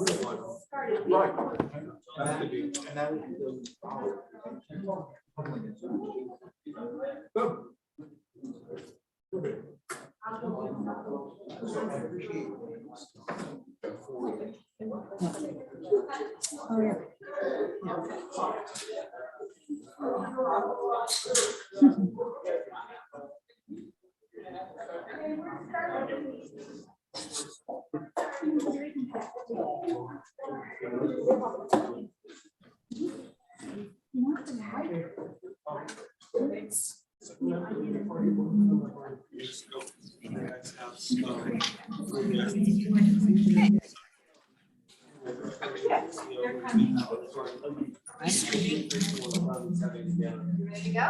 Right. That would be, and that would be the so I appreciate Oh, yeah. Ready to go?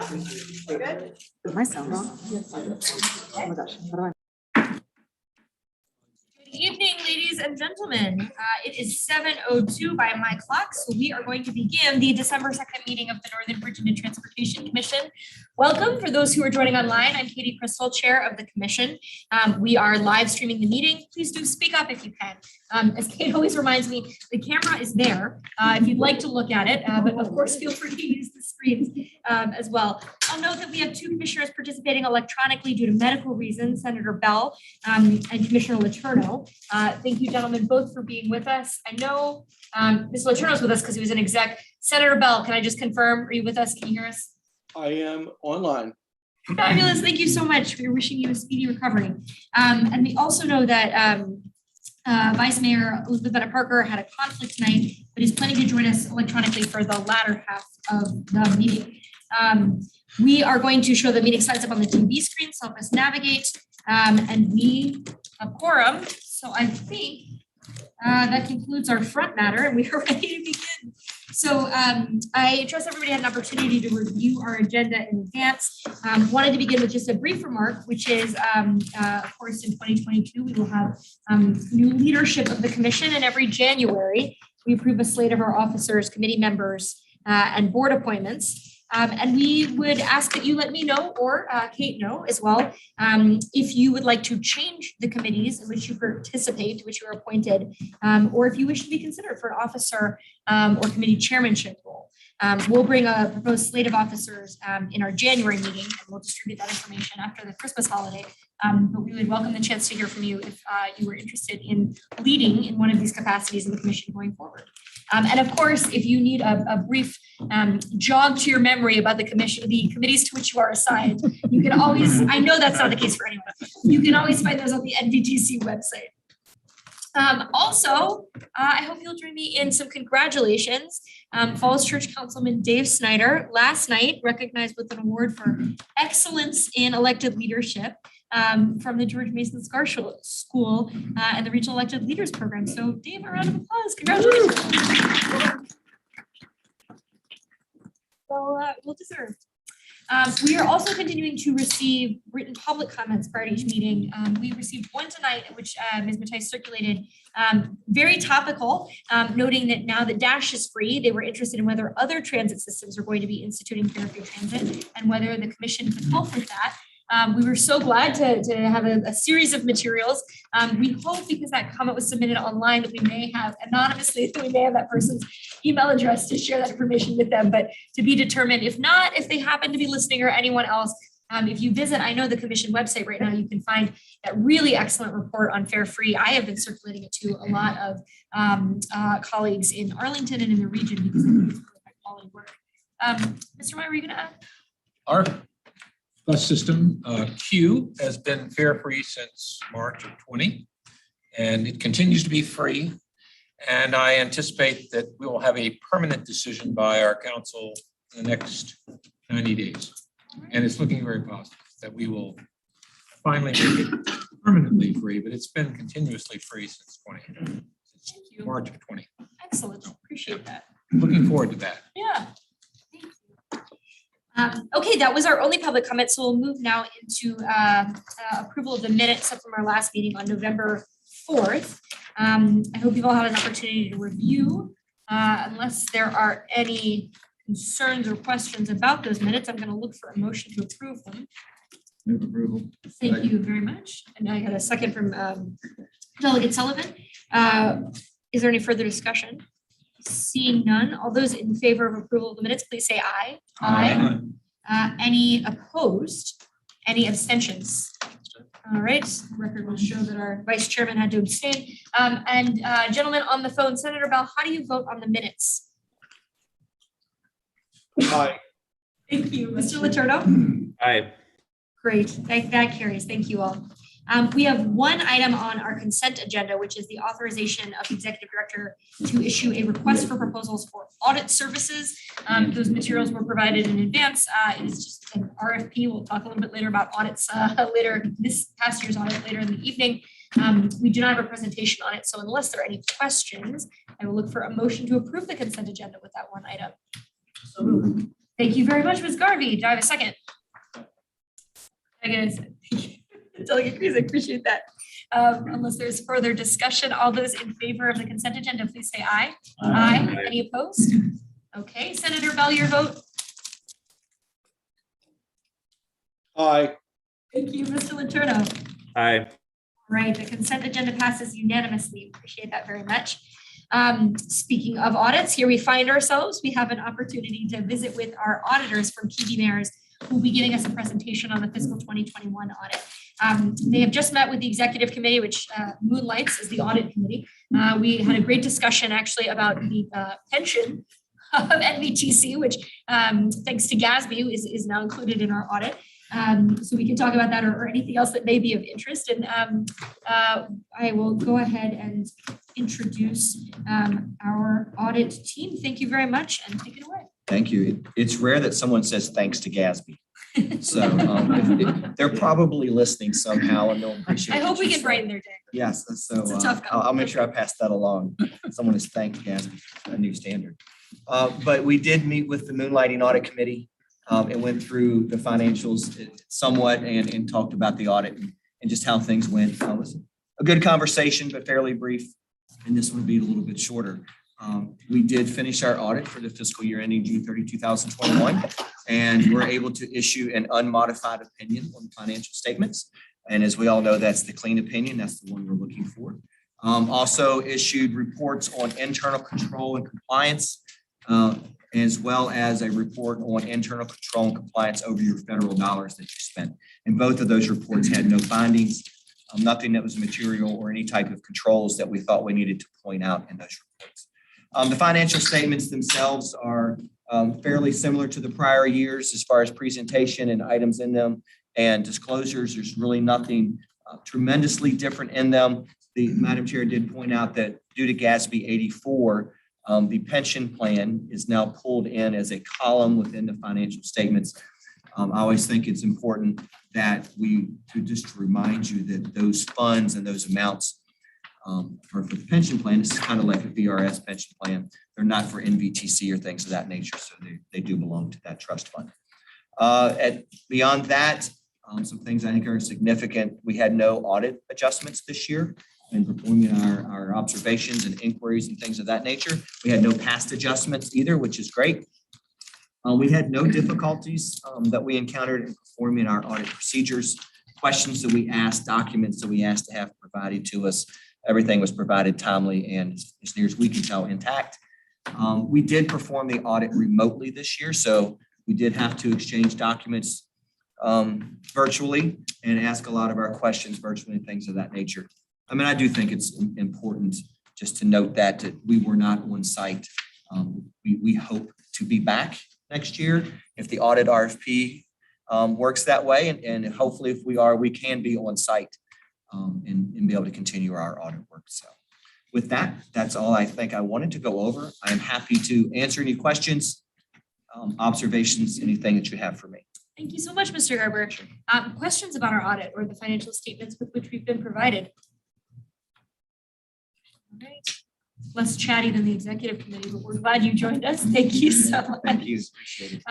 We're good? Is my sound on? Yes. Oh my gosh. How do I? Good evening, ladies and gentlemen. It is 7:02 by my clock, so we are going to begin the December 2nd meeting of the Northern Virginia Transportation Commission. Welcome. For those who are joining online, I'm Katie Crystal, Chair of the Commission. We are live streaming the meeting. Please do speak up if you can. As Kate always reminds me, the camera is there if you'd like to look at it, but of course feel free to use the screens as well. I'll note that we have two commissioners participating electronically due to medical reasons, Senator Bell and Commissioner Letourneau. Thank you, gentlemen, both for being with us. I know Mr. Letourneau is with us because he was an exec. Senator Bell, can I just confirm, are you with us? Can you hear us? I am online. Fabulous. Thank you so much. We're wishing you a speedy recovery. And we also know that Vice Mayor Elizabeth Bennett Parker had a conflict tonight, but is planning to join us electronically for the latter half of the meeting. We are going to show the meeting slides up on the TV screen, so help us navigate. And we have quorum. So I think that concludes our front matter and we are ready to begin. So I trust everybody had an opportunity to review our agenda in advance. Wanted to begin with just a brief remark, which is, of course, in 2022, we will have new leadership of the commission, and every January, we approve a slate of our officers, committee members, and board appointments. And we would ask that you let me know, or Kate know as well, if you would like to change the committees in which you participate, to which you are appointed, or if you wish to be considered for an officer or committee chairmanship role. We'll bring a proposed slate of officers in our January meeting, and we'll distribute that information after the Christmas holiday. But we would welcome the chance to hear from you if you were interested in leading in one of these capacities in the commission going forward. And of course, if you need a brief jog to your memory about the committees to which you are assigned, you can always, I know that's not the case for anyone, you can always find those on the NVTC website. Also, I hope you'll join me in some congratulations. Falls Church Councilman Dave Snyder last night recognized with an award for excellence in elected leadership from the George Mason School and the Regional Elected Leaders Program. So Dave, a round of applause. Congratulations. Well deserved. We are also continuing to receive written public comments prior to each meeting. We received one tonight, which Ms. Matthijs circulated, very topical, noting that now that Dash is free, they were interested in whether other transit systems are going to be instituting fare free transit and whether the commission could help with that. We were so glad to have a series of materials. We hope, because that comment was submitted online, that we may have anonymously, that we may have that person's email address to share that information with them, but to be determined. If not, if they happen to be listening or anyone else, if you visit, I know the commission website right now, you can find that really excellent report on fare free. I have been circulating it to a lot of colleagues in Arlington and in the region because I think it's really high quality work. Mr. Meyer, were you gonna add? Our bus system, Q, has been fare free since March of 20, and it continues to be free. And I anticipate that we will have a permanent decision by our council in the next 90 days. And it's looking very positive that we will finally make it permanently free, but it's been continuously free since March of 20. Excellent, appreciate that. Looking forward to that. Yeah. Okay, that was our only public comment, so we'll move now into approval of the minutes from our last meeting on November 4th. I hope you've all had an opportunity to review. Unless there are any concerns or questions about those minutes, I'm going to look for a motion to approve them. Move approval. Thank you very much. And I got a second from Delegate Sullivan. Is there any further discussion? Seeing none, all those in favor of approval of the minutes, please say aye. Any opposed? Any abstentions? All right, the record will show that our vice chairman had to abstain. And gentlemen on the phone, Senator Bell, how do you vote on the minutes? Aye. Thank you. Mr. Letourneau? Aye. Great, that carries. Thank you all. We have one item on our consent agenda, which is the authorization of the executive director to issue a request for proposals for audit services. Those materials were provided in advance. It is just an RFP. We'll talk a little bit later about audits later, this past year's audit later in the evening. We do not have a presentation on it, so unless there are any questions, I will look for a motion to approve the consent agenda with that one item. Thank you very much, Ms. Garvey. Do I have a second? Delegate Cruz, I appreciate that. Unless there's further discussion, all those in favor of the consent agenda, please say aye. Aye. Any opposed? Okay, Senator Bell, your vote. Aye. Thank you, Mr. Letourneau. Aye. Right, the consent agenda passes unanimously. Appreciate that very much. Speaking of audits, here we find ourselves. We have an opportunity to visit with our auditors from TD Mayor's, who will be giving us a presentation on the fiscal 2021 audit. They have just met with the executive committee, which moonlights as the audit committee. We had a great discussion actually about the pension of NVTC, which thanks to GASB is now included in our audit. So we can talk about that or anything else that may be of interest. And I will go ahead and introduce our audit team. Thank you very much and take it away. Thank you. It's rare that someone says thanks to GASB. So they're probably listening somehow and they'll appreciate it. I hope we can brighten their day. Yes, so It's a tough I'll make sure I pass that along. Someone has thanked GASB for a new standard. But we did meet with the Moonlighting Audit Committee and went through the financials somewhat and talked about the audit and just how things went. It was a good conversation, but fairly brief. And this would be a little bit shorter. We did finish our audit for the fiscal year ending June 30, 2021, and we're able to issue an unmodified opinion on financial statements. And as we all know, that's the clean opinion. That's the one we're looking for. Also issued reports on internal control and compliance, as well as a report on internal control and compliance over your federal dollars that you spent. And both of those reports had no findings, nothing that was material or any type of controls that we thought we needed to point out in those reports. The financial statements themselves are fairly similar to the prior years as far as presentation and items in them and disclosures. There's really nothing tremendously different in them. The Madam Chair did point out that due to GASB 84, the pension plan is now pulled in as a column within the financial statements. I always think it's important that just remind you that those funds and those amounts for the pension plan, this is kind of like a VRS pension plan. They're not for NVTC or things of that nature, so they do belong to that trust fund. Beyond that, some things I think are significant. We had no audit adjustments this year in performing our observations and inquiries and things of that nature. We had no past adjustments either, which is great. We had no difficulties that we encountered in performing our audit procedures, questions that we asked, documents that we asked to have provided to us. Everything was provided timely and as near as we can tell intact. We did perform the audit remotely this year, so we did have to exchange documents virtually and ask a lot of our questions virtually and things of that nature. I mean, I do think it's important just to note that we were not on site. We hope to be back next year if the audit RFP works that way, and hopefully if we are, we can be on site and be able to continue our audit work. So with that, that's all I think I wanted to go over. I am happy to answer any questions, observations, anything that you have for me. Thank you so much, Mr. Garber. Questions about our audit or the financial statements with which we've been provided? All right. Less chatty than the executive committee, but we're glad you joined us. Thank you so much. Thank you. Appreciate it.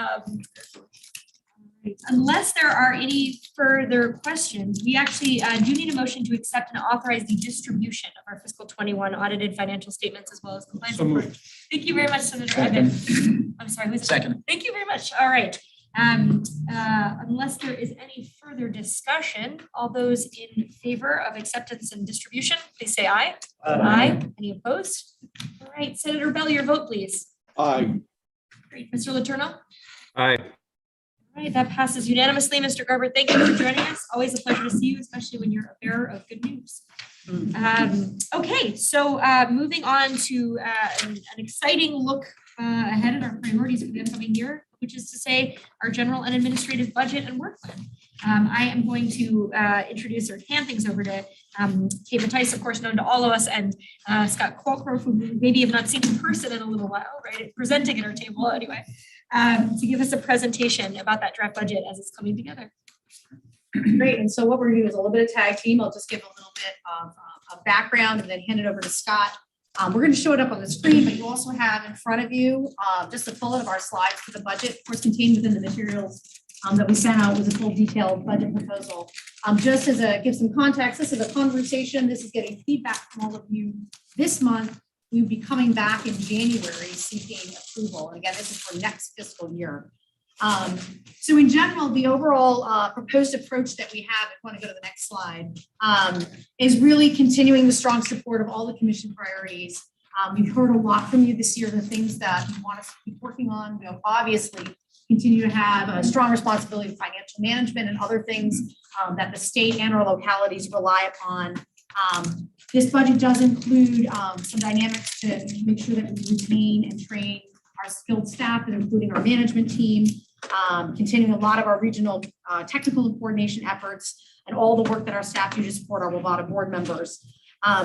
Unless there are any further questions, we actually do need a motion to accept and authorize the distribution of our fiscal 21 audited financial statements as well as compliance report. Thank you very much, Senator Evan. I'm sorry, who's second? Thank you very much. All right. Unless there is any further discussion, all those in favor of acceptance and distribution, please say aye. Aye. Any opposed? All right, Senator Bell, your vote, please. Aye. Great. Mr. Letourneau? Aye. All right, that passes unanimously. Mr. Garber, thank you for joining us. Always a pleasure to see you, especially when you're a bearer of good news. Okay, so moving on to an exciting look ahead at our priorities for the upcoming year, which is to say our general and administrative budget and work plan. I am going to introduce or hand things over to Kate Mattice, of course, known to all of us, and Scott Qualcroft, who maybe have not seen in person in a little while, right? Presenting at our table anyway, to give us a presentation about that draft budget as it's coming together. Great, and so what we're gonna do is a little bit of tag team. I'll just give a little bit of background and then hand it over to Scott. We're gonna show it up on the screen, but you also have in front of you just a full of our slides for the budget, of course, contained within the materials that we sent out was a full detailed budget proposal. Just as give some context, this is a conversation. This is getting feedback from all of you this month. We'll be coming back in January seeking approval. And again, this is for next fiscal year. So in general, the overall proposed approach that we have, if you want to go to the next slide, is really continuing the strong support of all the commission priorities. We've heard a lot from you this year, the things that you want us to keep working on. We'll obviously continue to have a strong responsibility for financial management and other things that the state and our localities rely upon. This budget does include some dynamics to make sure that we retain and train our skilled staff, and including our management team, continuing a lot of our regional technical and coordination efforts, and all the work that our staff do to support our Romana board members.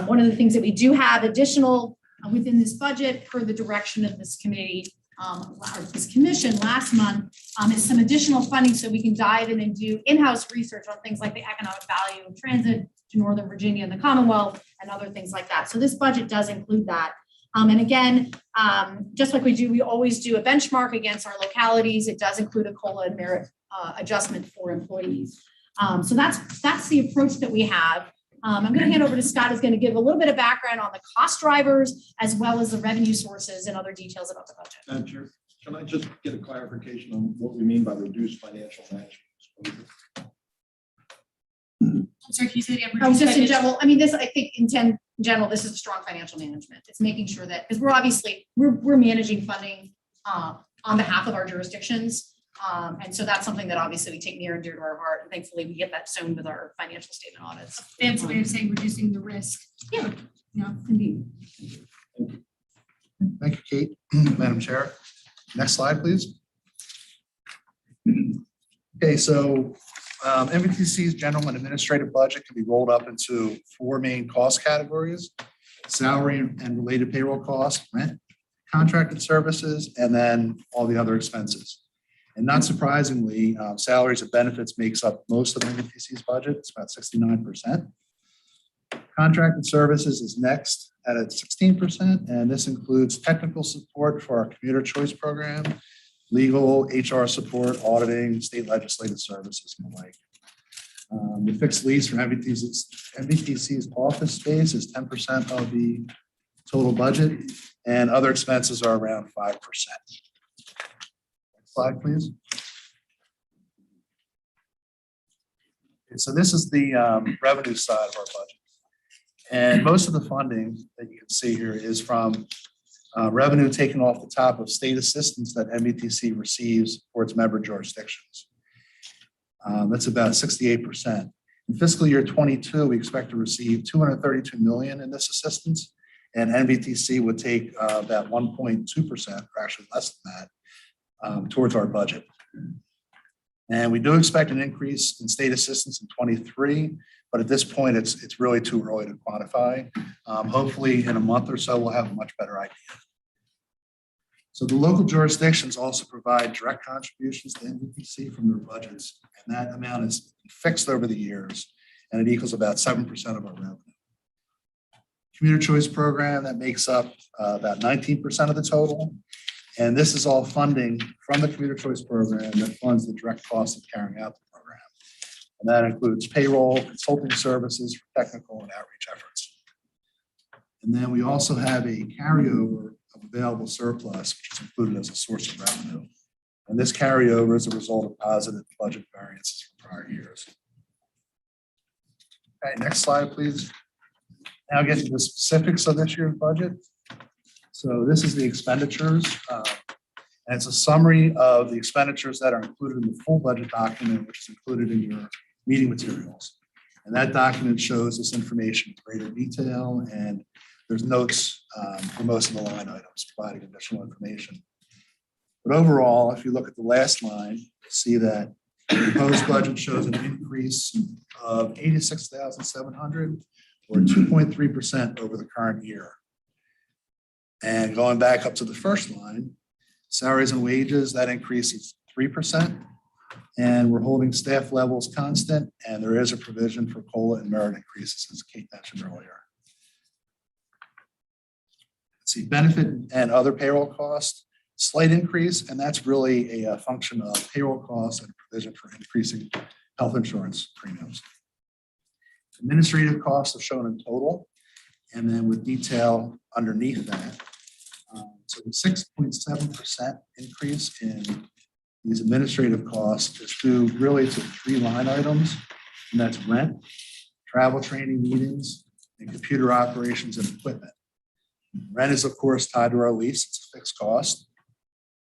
One of the things that we do have additional within this budget, per the direction of this committee, or this commission last month, is some additional funding so we can dive in and do in-house research on things like the economic value of transit to Northern Virginia and the Commonwealth and other things like that. So this budget does include that. And again, just like we always do a benchmark against our localities, it does include a COLA and merit adjustment for employees. So that's the approach that we have. I'm going to hand over to Scott, who's going to give a little bit of background on the cost drivers, as well as the revenue sources and other details about the budget. Madam Chair, can I just get a clarification on what we mean by reduced financial management? I'm sorry, can you say it again? Just in general, I mean, this, I think in general, this is a strong financial management. It's making sure that, because we're managing funding on behalf of our jurisdictions. And so that's something that obviously we take near and dear to our heart. And thankfully we get that shown with our financial statement audits. Fancy way of saying reducing the risk. Yeah. Yeah. Indeed. Thank you, Kate. Madam Chair. Next slide, please. Okay, so NVTC's general and administrative budget can be rolled up into four main cost categories: salary and related payroll costs, rent, contracted services, and then all the other expenses. And not surprisingly, salaries and benefits makes up most of NVTC's budget. It's about 69%. Contracted services is next at 16%, and this includes technical support for our commuter choice program, legal, HR support, auditing, state legislative services, and the like. The fixed lease for NVTC's office space is 10% of the total budget, and other expenses are around 5%. Next slide, please. Okay, so this is the revenue side of our budget. And most of the funding that you can see here is from revenue taken off the top of state assistance that NVTC receives for its member jurisdictions. That's about 68%. In fiscal year 22, we expect to receive $232 million in this assistance, and NVTC would take about 1.2%, or actually less than that, towards our budget. And we do expect an increase in state assistance in 23, but at this point, it's really too early to quantify. Hopefully in a month or so, we'll have a much better idea. So the local jurisdictions also provide direct contributions to NVTC from their budgets, and that amount is fixed over the years, and it equals about 7% of our revenue. Commuter choice program, that makes up about 19% of the total. And this is all funding from the commuter choice program that funds the direct cost of carrying out the program. And that includes payroll, consulting services for technical and outreach efforts. And then we also have a carryover of available surplus, which is included as a source of revenue. And this carryover is a result of positive budget variances from prior years. Okay, next slide, please. Now get to the specifics of this year's budget. So this is the expenditures. And it's a summary of the expenditures that are included in the full budget document, which is included in your meeting materials. And that document shows this information in greater detail, and there's notes for most of the line items providing additional information. But overall, if you look at the last line, you'll see that the proposed budget shows an increase of 86,700 or 2.3% over the current year. And going back up to the first line, salaries and wages, that increase is 3%. And we're holding staff levels constant, and there is a provision for COLA and merit increases, as Kate mentioned earlier. Let's see, benefit and other payroll costs, slight increase, and that's really a function of payroll costs and provision for increasing health insurance premiums. Administrative costs are shown in total, and then with detail underneath that. So the 6.7% increase in these administrative costs is due really to 3 line items, and that's rent, travel, training, meetings, and computer operations and equipment. Rent is, of course, tied to our lease. It's a fixed cost.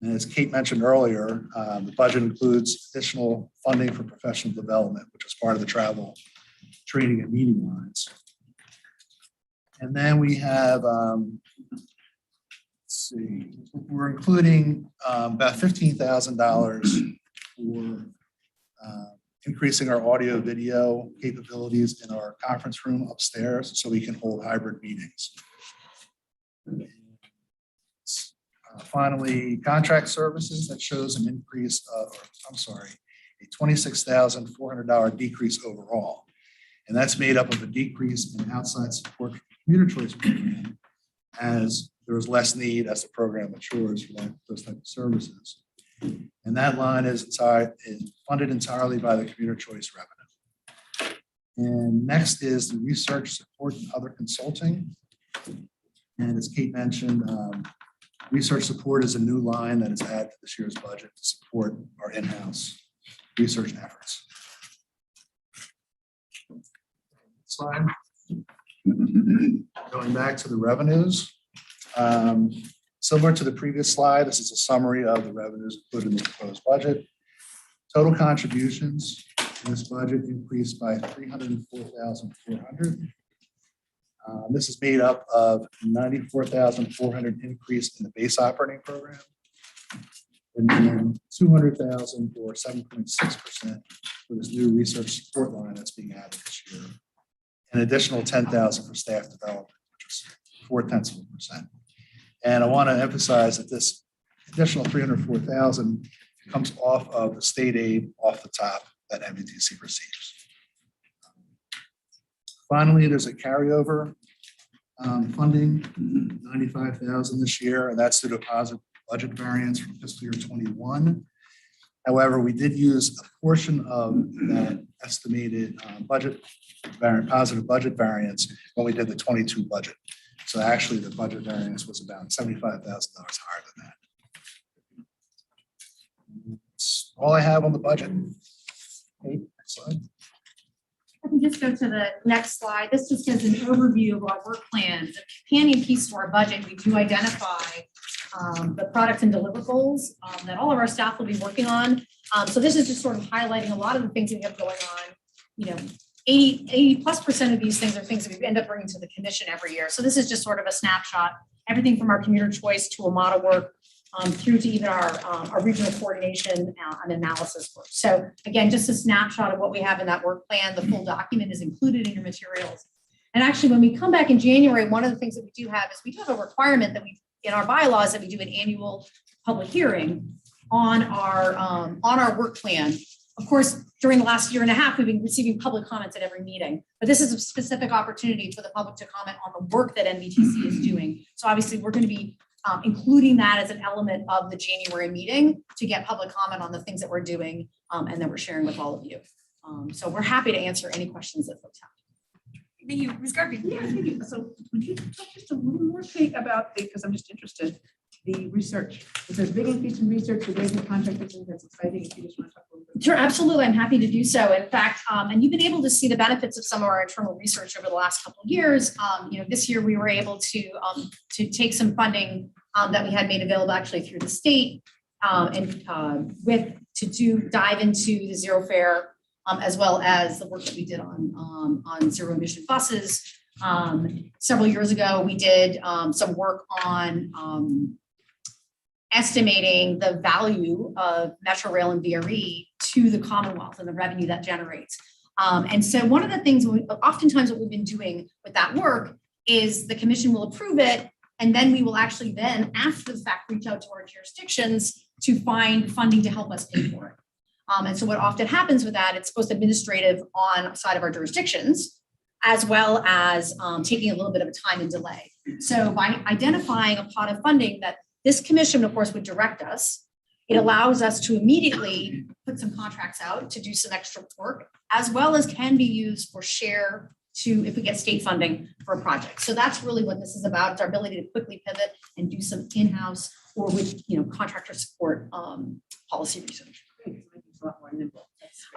And as Kate mentioned earlier, the budget includes additional funding for professional development, which is part of the travel, training, and meeting lines. And then we have, let's see, we're including about $15,000 for increasing our audio video capabilities in our conference room upstairs so we can hold hybrid meetings. Finally, contract services, that shows an increase of, a $26,400 decrease overall. And that's made up of a decrease in outside support for the commuter choice program, as there was less need as the program matures for those types of services. And that line is funded entirely by the commuter choice revenue. And next is the research support and other consulting. And as Kate mentioned, research support is a new line that is added to this year's budget to support our in-house research efforts. Slide. Going back to the revenues. Similar to the previous slide, this is a summary of the revenues included in the proposed budget. Total contributions in this budget increased by $304,400. This is made up of $94,400 increase in the base operating program, and then $200,000 or 7.6% for this new research support line that's being added this year. An additional $10,000 for staff development, which is 0.4%. And I want to emphasize that this additional $304,000 comes off of the state aid off the top that NVTC receives. Finally, there's a carryover funding, $95,000 this year, and that's due to positive budget variance from fiscal year 21. However, we did use a portion of that estimated positive budget variance when we did the 22 budget. So actually, the budget variance was about $75,000 higher than that. That's all I have on the budget. Okay, next slide. I can just go to the next slide. This just gives an overview of our work plan. The companion piece to our budget, we do identify the product and deliverables that all of our staff will be working on. So this is just sort of highlighting a lot of the things that we have going on. You know, 80+% of these things are things that we end up bringing to the commission every year. So this is just sort of a snapshot, everything from our commuter choice to a model work through to even our regional coordination and analysis work. So again, just a snapshot of what we have in that work plan. The full document is included in your materials. And actually, when we come back in January, one of the things that we do have is we do have a requirement that we, in our bylaws, that we do an annual public hearing on our work plan. Of course, during the last year and a half, we've been receiving public comments at every meeting, but this is a specific opportunity for the public to comment on the work that NVTC is doing. So obviously, we're going to be including that as an element of the January meeting to get public comment on the things that we're doing and that we're sharing with all of you. So we're happy to answer any questions that folks have. Thank you, Ms. Garvey. Yeah, thank you. So would you talk just a little more, Kate, about because I'm just interested. the research. There's a big increase in research, the raising contract, I think that's exciting. If you just want to talk a little bit. Sure, absolutely. I'm happy to do so. In fact, and you've been able to see the benefits of some of our internal research over the last couple of years. This year we were able to take some funding that we had made available actually through the state dive into the zero fare, as well as the work that we did on zero emission buses. Several years ago, we did some work on estimating the value of Metro Rail and VRE to the Commonwealth and the revenue that generates. And so one of the things, oftentimes what we've been doing with that work is the commission will approve it, and then we will actually then, after the fact, reach out to our jurisdictions to find funding to help us pay for it. And so what often happens with that, it's both administrative on side of our jurisdictions, as well as taking a little bit of a time and delay. So by identifying a pot of funding that this commission, of course, would direct us, it allows us to immediately put some contracts out to do some extra work, as well as can be used for share to, if we get state funding for a project. So that's really what this is about. It's our ability to quickly pivot and do some in-house or with, contractor support policy research. It's a lot more nimble.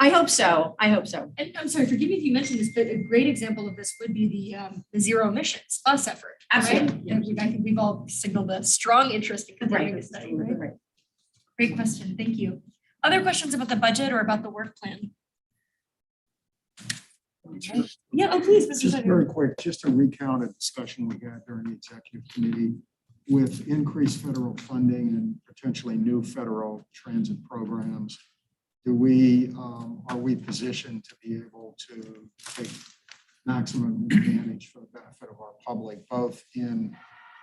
I hope so. I hope so. And I'm sorry, forgive me if you mentioned this, but a great example of this would be the zero emissions bus effort. Absolutely. Right? And I think we've all signaled a strong interest in continuing this study, right? Right. Great question. Thank you. Other questions about the budget or about the work plan? Yeah, oh, please, Mr. Just Snyder. very quick, just to recount a discussion we had during the executive committee with increased federal funding and potentially new federal transit programs. Are we positioned to be able to take maximum advantage for the benefit of our public, both in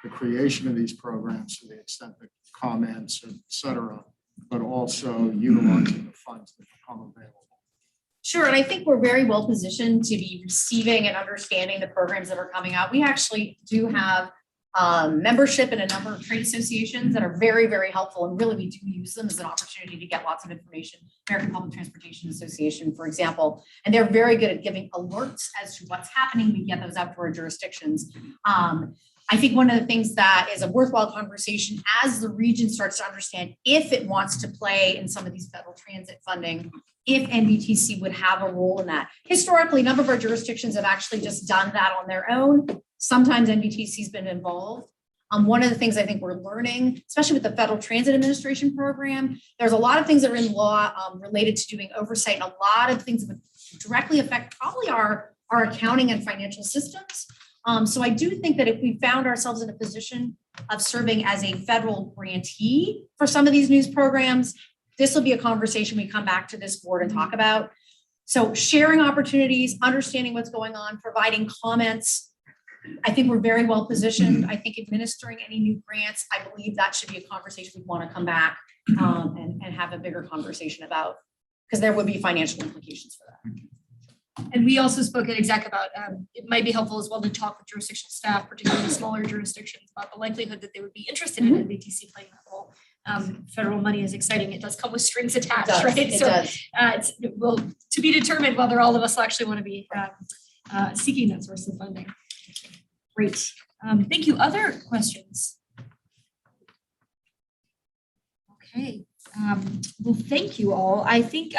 the creation of these programs to the extent that comments, et cetera, but also utilizing the funds that become available? Sure, and I think we're very well positioned to be receiving and understanding the programs that are coming out. We actually do have membership in a number of trade associations that are very, very helpful, and really we do use them as an opportunity to get lots of information. American Public Transportation Association, for example, and they're very good at giving alerts as to what's happening. We get those out to our jurisdictions. I think one of the things that is a worthwhile conversation as the region starts to understand if it wants to play in some of these federal transit funding, if NVTC would have a role in that. Historically, a number of our jurisdictions have actually just done that on their own. Sometimes NVTC's been involved. One of the things I think we're learning, especially with the Federal Transit Administration program, there's a lot of things that are in law related to doing oversight, and a lot of things that would directly affect probably our accounting and financial systems. So I do think that if we found ourselves in a position of serving as a federal grantee for some of these news programs, this will be a conversation we come back to this board and talk about. So sharing opportunities, understanding what's going on, providing comments. I think we're very well positioned. I think administering any new grants, I believe that should be a conversation we want to come back and have a bigger conversation about, because there would be financial implications for that. And we also spoke at exec about, it might be helpful as well to talk with jurisdictional staff, particularly smaller jurisdictions, about the likelihood that they would be interested in NVTC playing that role. Federal money is exciting. It does come with strings attached, right? It So does. it's well to be determined whether all of us actually want to be seeking that source of funding. Great. Thank you. Other questions? Okay. Well, thank you all. I think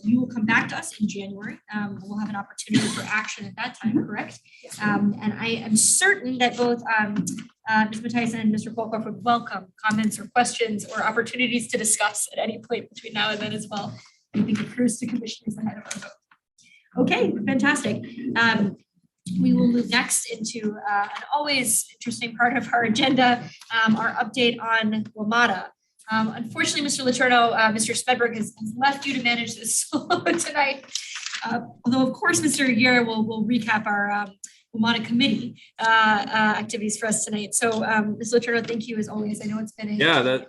you will come back to us in January. We'll have an opportunity for action at that time, correct? And I am certain that both Ms. Matthijssen and Mr. Polkoff would welcome comments or questions or opportunities to discuss at any point between now and then as well. I think accrues to commissioners ahead of our vote. Okay, fantastic. We will move next into an always interesting part of our agenda, our update on Romana. Unfortunately, Mr. Letourneau, Mr. Smedberg has left you to manage this solo tonight. Although, of course, Mr. Aguirre will recap our Romana committee activities for us tonight. So, Ms. Letourneau, thank you as always. I know it's been a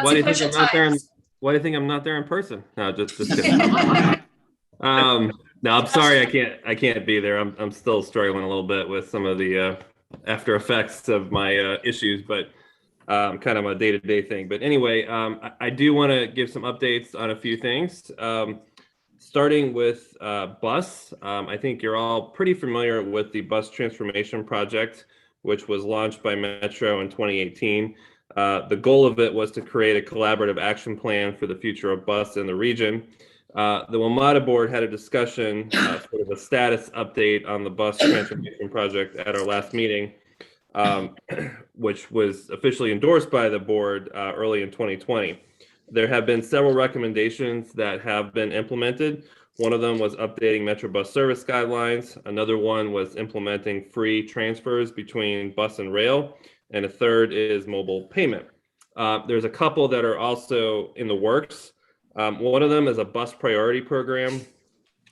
why do you think I'm not there? Why do you think I'm not there in person? No, just kidding. No, I'm sorry, I can't be there. I'm still struggling a little bit with some of the after effects of my issues, but kind of a day-to-day thing. But anyway, I do want to give some updates on a few things. Starting with bus, I think you're all pretty familiar with the bus transformation project, which was launched by Metro in 2018. The goal of it was to create a collaborative action plan for the future of bus in the region. The WMATA board had a discussion, sort of a status update on the bus transformation project at our last meeting, which was officially endorsed by the board early in 2020. There have been several recommendations that have been implemented. One of them was updating Metro bus service guidelines. Another one was implementing free transfers between bus and rail. And a third is mobile payment. There's a couple that are also in the works. One of them is a bus priority program,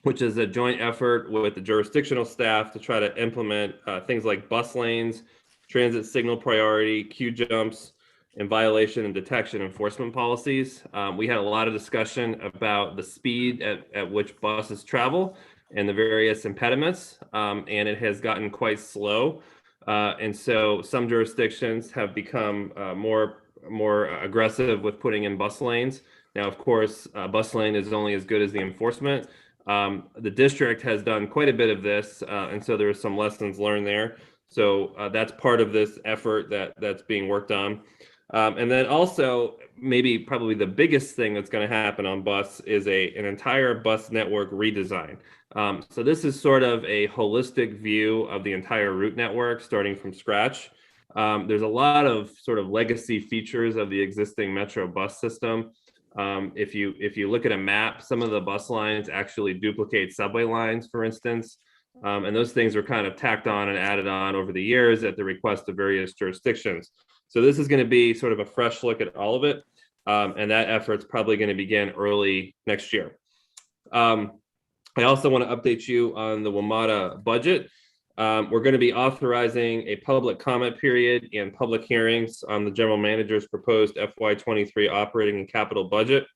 which is a joint effort with the jurisdictional staff to try to implement things like bus lanes, transit signal priority, queue jumps, and violation and detection enforcement policies. We had a lot of discussion about the speed at which buses travel and the various impediments, and it has gotten quite slow. And so some jurisdictions have become more aggressive with putting in bus lanes. Now, of course, a bus lane is only as good as the enforcement. The district has done quite a bit of this, and so there are some lessons learned there. So that's part of this effort that's being worked on. And then also, probably the biggest thing that's going to happen on bus is an entire bus network redesign. So this is sort of a holistic view of the entire route network, starting from scratch. There's a lot of sort of legacy features of the existing Metro bus system. If you look at a map, some of the bus lines actually duplicate subway lines, for instance. And those things are kind of tacked on and added on over the years at the request of various jurisdictions. So this is going to be sort of a fresh look at all of it. And that effort's probably going to begin early next year. I also want to update you on the WMATA budget. We're going to be authorizing a public comment period and public hearings on the general manager's proposed FY23 operating and capital budget.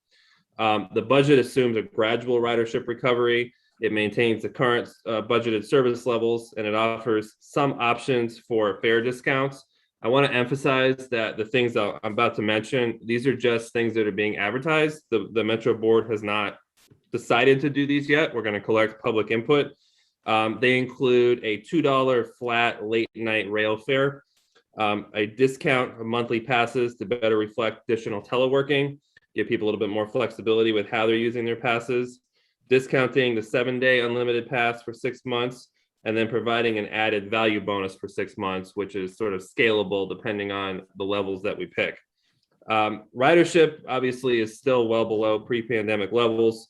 The budget assumes a gradual ridership recovery. It maintains the current budgeted service levels, and it offers some options for fare discounts. I want to emphasize that the things that I'm about to mention, these are just things that are being advertised. The Metro board has not decided to do these yet. We're going to collect public input. They include a $2 flat late night rail fare, a discount of monthly passes to better reflect additional teleworking, give people a little bit more flexibility with how they're using their passes, discounting the 7-day unlimited pass for 6 months, and then providing an added value bonus for 6 months, which is sort of scalable depending on the levels that we pick. Ridership obviously is still well below pre-pandemic levels.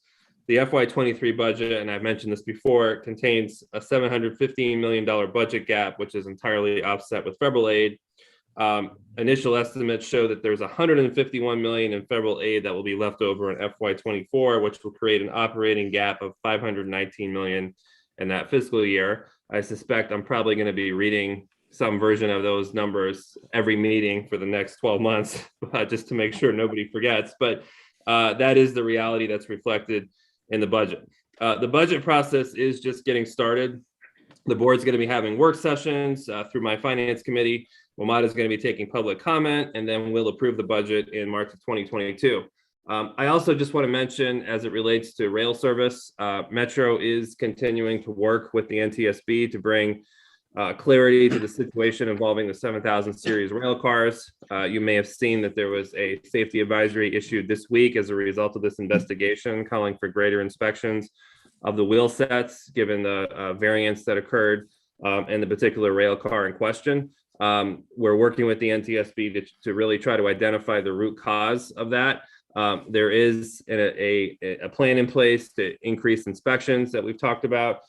The FY23 budget, and I've mentioned this before, contains a $715 million budget gap, which is entirely offset with federal aid. Initial estimates show that there's $151 million in federal aid that will be left over in FY24, which will create an operating gap of $519 million in that fiscal year. I suspect I'm probably going to be reading some version of those numbers every meeting for the next 12 months, just to make sure nobody forgets. But that is the reality that's reflected in the budget. The budget process is just getting started. The board's going to be having work sessions through my finance committee. WMATA is going to be taking public comment, and then we'll approve the budget in March of 2022. I also just want to mention, as it relates to rail service, Metro is continuing to work with the NTSB to bring clarity to the situation involving the 7000 series rail cars. You may have seen that there was a safety advisory issued this week as a result of this investigation, calling for greater inspections of the wheel sets, given the variance that occurred in the particular rail car in question. We're working with the NTSB to really try to identify the root cause of that. There is a plan in place to increase inspections that we've talked about.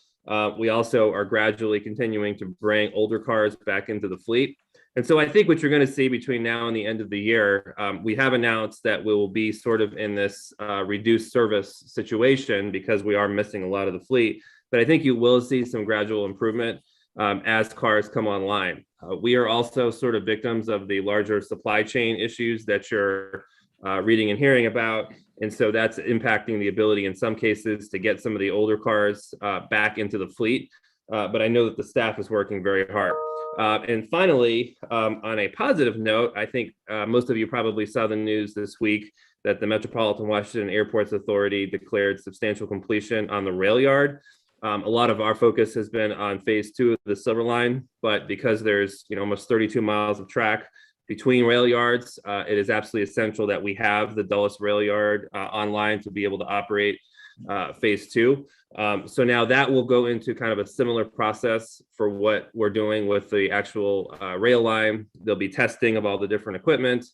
We also are gradually continuing to bring older cars back into the fleet. And so I think what you're going to see between now and the end of the year, we have announced that we will be sort of in this reduced service situation because we are missing a lot of the fleet. But I think you will see some gradual improvement as cars come online. We are also sort of victims of the larger supply chain issues that you're reading and hearing about. And so that's impacting the ability in some cases to get some of the older cars back into the fleet. But I know that the staff is working very hard. And finally, on a positive note, I think most of you probably saw the news this week that the Metropolitan Washington Airports Authority declared substantial completion on the rail yard. A lot of our focus has been on phase 2 of the Silver Line, but because there's almost 32 miles of track, between rail yards. It is absolutely essential that we have the Dulles rail yard online to be able to operate phase 2. So now that will go into kind of a similar process for what we're doing with the actual rail line. There'll be testing of all the different equipment,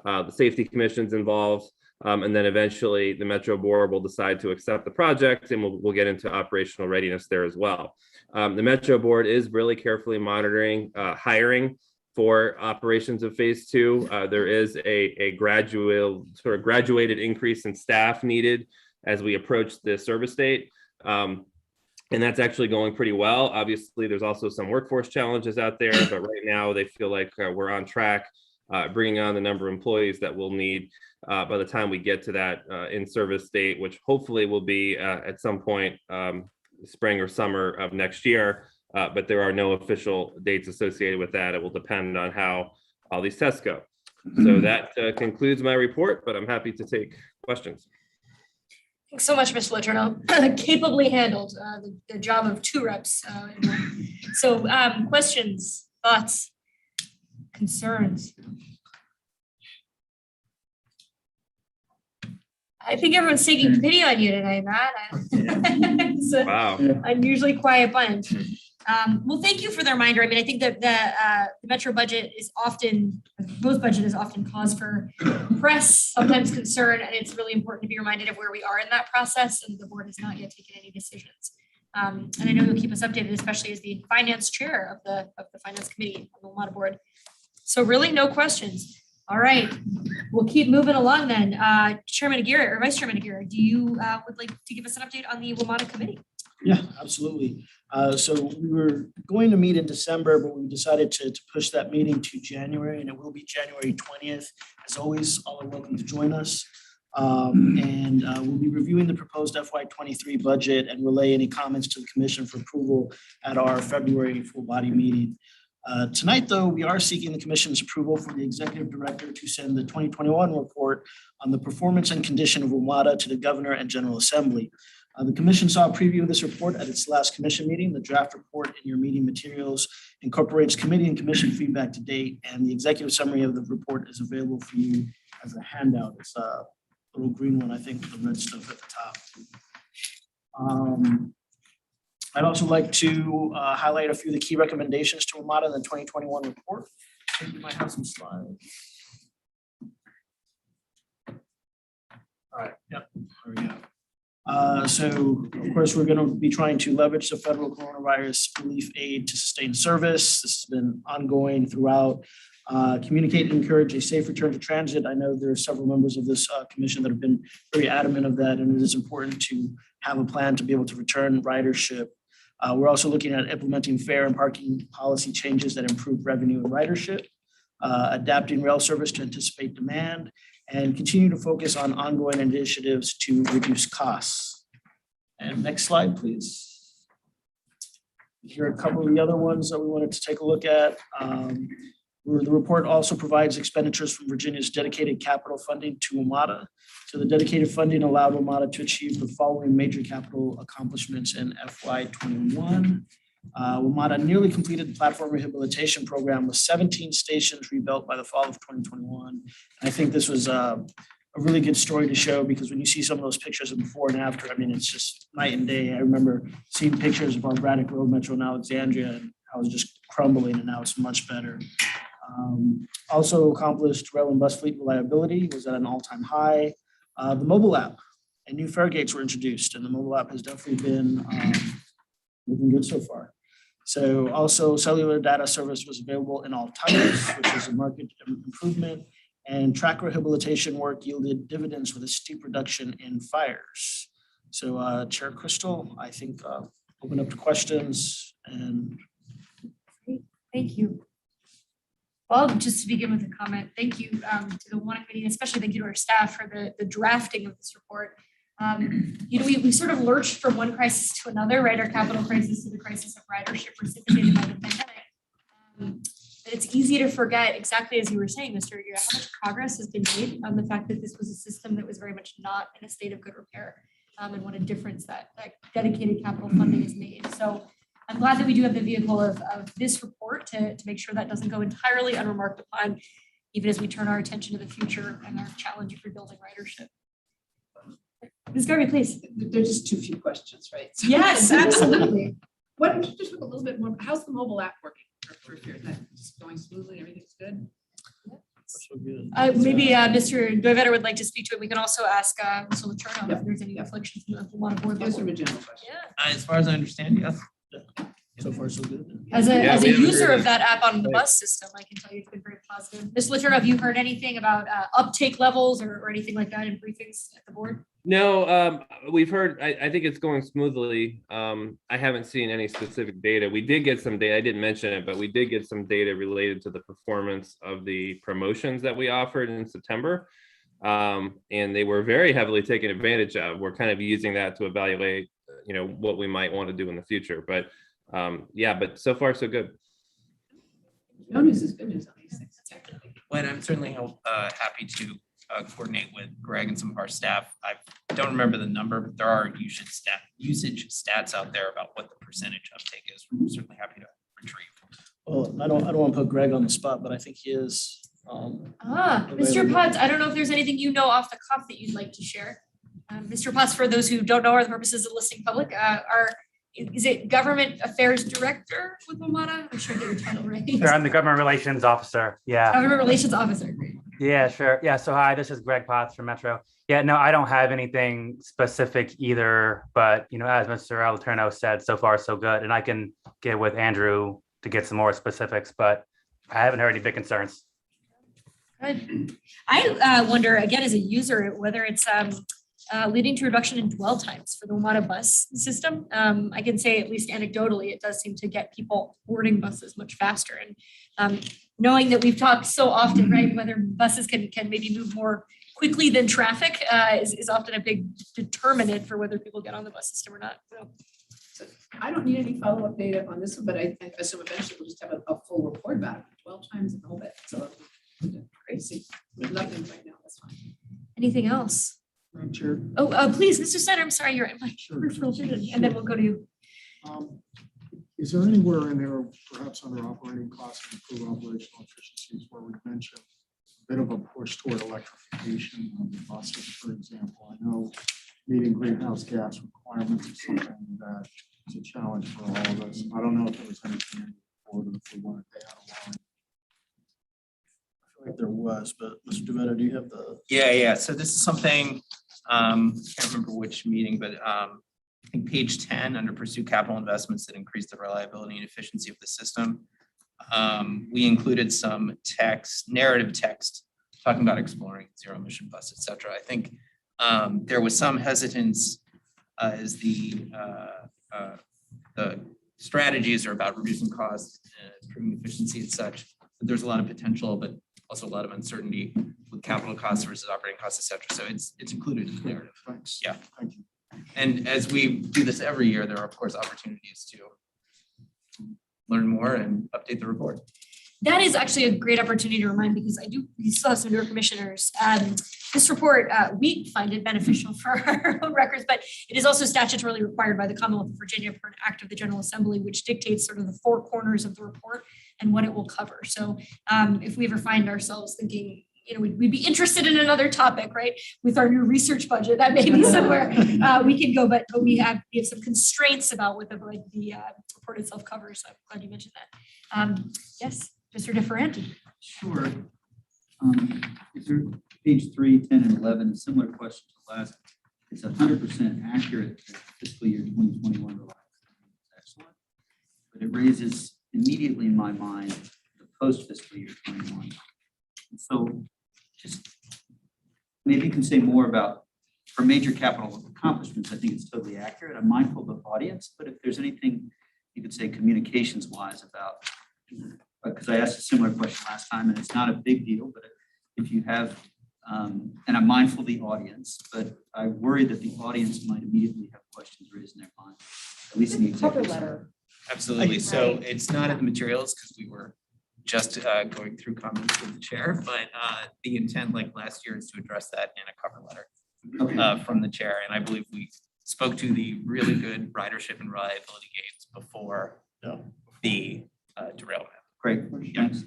the safety commissions involved, and then eventually the Metro Board will decide to accept the project, and we'll get into operational readiness there as well. The Metro Board is really carefully monitoring hiring for operations of phase 2. There is a graduated increase in staff needed as we approach the service date. And that's actually going pretty well. Obviously, there's also some workforce challenges out there, but right now they feel like we're on track, bringing on the number of employees that we'll need by the time we get to that in-service date, which hopefully will be at some point spring or summer of next year. But there are no official dates associated with that. It will depend on how all these tests go. So that concludes my report, but I'm happy to take questions. Thanks so much, Mr. Letourneau. Capably handled the job of 2 reps. So questions, thoughts, concerns? I think everyone's taking pity on you tonight, Matt. It's an Wow. unusually quiet bunch. Well, thank you for the reminder. I mean, I think that the Metro budget is often, both budget is often cause for press, sometimes concern, and it's really important to be reminded of where we are in that process, and the board has not yet taken any decisions. And I know you'll keep us updated, especially as the finance chair of the finance committee on the WMATA board. So really no questions. All right, we'll keep moving along then. Chairman Aguirre or Vice Chairman Aguirre, do you would like to give us an update on the WMATA committee? Yeah, absolutely. So we were going to meet in December, but we decided to push that meeting to January, and it will be January 20th. As always, all are welcome to join us. And we'll be reviewing the proposed FY23 budget and relay any comments to the commission for approval at our February full body meeting. Tonight, though, we are seeking the commission's approval for the executive director to send the 2021 report on the performance and condition of WMATA to the governor and general assembly. The commission saw a preview of this report at its last commission meeting. The draft report in your meeting materials incorporates committee and commission feedback to date, and the executive summary of the report is available for you as a handout. It's a little green one, I think, with the red stuff at the top. I'd also like to highlight a few of the key recommendations to WMATA in the 2021 report. I think you might have some slides. All right, yep, there we go. So of course, we're going to be trying to leverage the federal coronavirus relief aid to sustain service. This has been ongoing throughout. Communicate and encourage a safe return to transit. I know there are several members of this commission that have been very adamant of that, and it is important to have a plan to be able to return ridership. We're also looking at implementing fare and parking policy changes that improve revenue and ridership, adapting rail service to anticipate demand, and continue to focus on ongoing initiatives to reduce costs. And next slide, please. Here are a couple of the other ones that we wanted to take a look at. The report also provides expenditures from Virginia's dedicated capital funding to WMATA. So the dedicated funding allowed WMATA to achieve the following major capital accomplishments in FY21. WMATA nearly completed the platform rehabilitation program with 17 stations rebuilt by the fall of 2021. And I think this was a really good story to show, because when you see some of those pictures of before and after, I mean, it's just night and day. I remember seeing pictures of our Braddock Road Metro in Alexandria, and I was just crumbling, and now it's much better. Also accomplished rail and bus fleet reliability was at an all-time high. The mobile app and new fare gates were introduced, and the mobile app has definitely been looking good so far. So also cellular data service was available in all tunnels, which is a market improvement, and track rehabilitation work yielded dividends with a steep reduction in fires. So Chair Crystal, I think open up to questions and. Thank you. Well, just to begin with a comment, thank you to the WMATA committee, and especially thank you to our staff for the drafting of this report. You know, we sort of lurched from one crisis to another, right? Our capital crisis to the crisis of ridership precipitated by the pandemic. It's easy to forget, exactly as you were saying, Mr. Aguirre, how much progress has been made on the fact that this was a system that was very much not in a state of good repair, and what a difference that dedicated capital funding has made. So I'm glad that we do have the vehicle of this report to make sure that doesn't go entirely unremarked upon. even as we turn our attention to the future and our challenge of rebuilding ridership. Ms. Garvey, please. There's just too few questions, right? So- Yes, absolutely. What, can you just talk a little bit more, how's the mobile app working for here? Is that just going smoothly, everything's good? So good. Maybe Mr. Dovetter would like to speak to it. We can also ask Mr. Letourneau if there's any reflections from the Vermont board Just level. from a general question. Yeah. As far as I understand, yes. So far, so good. As a Yeah, we haven't user heard of that app on the bus system, I can tell you it's been very positive. Ms. Letourneau, have you heard anything about uptake levels or anything like that in briefings at the board? No, we've heard, I think it's going smoothly. I haven't seen any specific data. We did get some data, I didn't mention it, but we did get some data related to the performance of the promotions that we offered in September. And they were very heavily taken advantage of. We're kind of using that to evaluate, what we might want to do in the future. But yeah, but so far so good. No news is good news on these things. Well, I'm certainly happy to coordinate with Greg and some of our staff. I don't remember the number, but there are usage stats out there about what the percentage uptake is. We're certainly happy to retrieve. Well, I don't want to put Greg on the spot, but I think he is. Mr. Potts, I don't know if there's anything you know off the cuff that you'd like to share. Mr. Potts, for those who don't know, or the purposes of listening public, is it Government Affairs Director with Romana? I'm sure I get your title right. Sure, I'm the Government Relations Officer. Yeah. Government Relations Officer. Great. Yeah, sure. Yeah. So hi, this is Greg Potts from Metro. Yeah, no, I don't have anything specific either, but as Mr. Letourneau said, so far so good. And I can get with Andrew to get some more specifics, but I haven't heard any big concerns. Good. I wonder, again, as a user, whether it's leading to reduction in dwell times for the Romana bus system. I can say, at least anecdotally, it does seem to get people boarding buses much faster. And knowing that we've talked so often, right, whether buses can maybe move more quickly than traffic is often a big determinant for whether people get on the bus system or not. So I don't need any follow-up data on this one, but I assume eventually we'll just have a full report about it, 12 times and all that. So crazy. Nothing right now, that's fine. Anything else? Madam Chair. Oh, please, Mr. Senator, I'm sorry, you're my Sure. peripheral vision, and then we'll go to you. Is there anywhere in there, perhaps under operating costs and improve operational efficiencies, where we mentioned a bit of a push toward electrification of the buses, for example? I know meeting greenhouse gas requirements is something that is a challenge for all of us. I don't know if there was anything in the report or if we wanted to add a line. I feel like there was, but Mr. Dovetter, do you have the? Yeah. So this is something, can't remember which meeting, but I think page 10 under pursue capital investments that increase the reliability and efficiency of the system. We included some narrative text, talking about exploring zero emission bus, et cetera. I think there was some hesitance as the strategies are about reducing costs, improving efficiency and such. But there's a lot of potential, but also a lot of uncertainty with capital costs versus operating costs, et cetera. So it's included in the narrative. Thanks. Yeah. Thank you. And as we do this every year, there are of course opportunities to learn more and update the report. That is actually a great opportunity to remind, because we still have some newer commissioners. This report, we find it beneficial for our own records, but it is also statutorily required by the Commonwealth of Virginia for an act of the General Assembly, which dictates sort of the four corners of the report and what it will cover. So if we ever find ourselves thinking, we'd be interested in another topic, right? With our new research budget, that may be somewhere we can go, but we have some constraints about what the report itself covers. So I'm glad you mentioned that. Yes, Mr. DeFerranti. Sure. Is there page 3, 10, and 11, a similar question to last? It's 100% accurate that fiscal year 2021 relies. Excellent. But it raises immediately in my mind the post fiscal year 21. So just maybe you can say more about, for major capital accomplishments, I think it's totally accurate. I'm mindful of the audience, but if there's anything you could say communications wise about, because I asked a similar question last time and it's not a big deal, but if you have, and I'm mindful of the audience, but I worry that the audience might immediately have questions raised in their mind, at least in the executive letter. Absolutely. So it's not in the materials because we were just going through comments with the chair, but the intent, like last year, is to address that in a cover letter from the chair. And I believe we spoke to the really good ridership and reliability gains before the derailment. Great, thanks.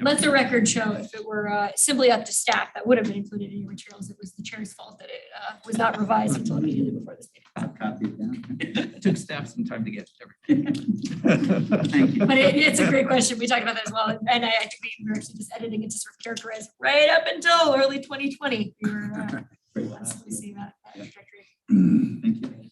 Let the record show if it were simply up to staff, that would have been included in your materials. It was the chair's fault that it was not revised until immediately before this meeting. I'll copy it down. It took staff some time to get everything. Thank you. But it's a great question. We talked about that as well. And I think we were actually just editing it to sort of characterize right up until early 2020. We were constantly seeing that trajectory. Thank you.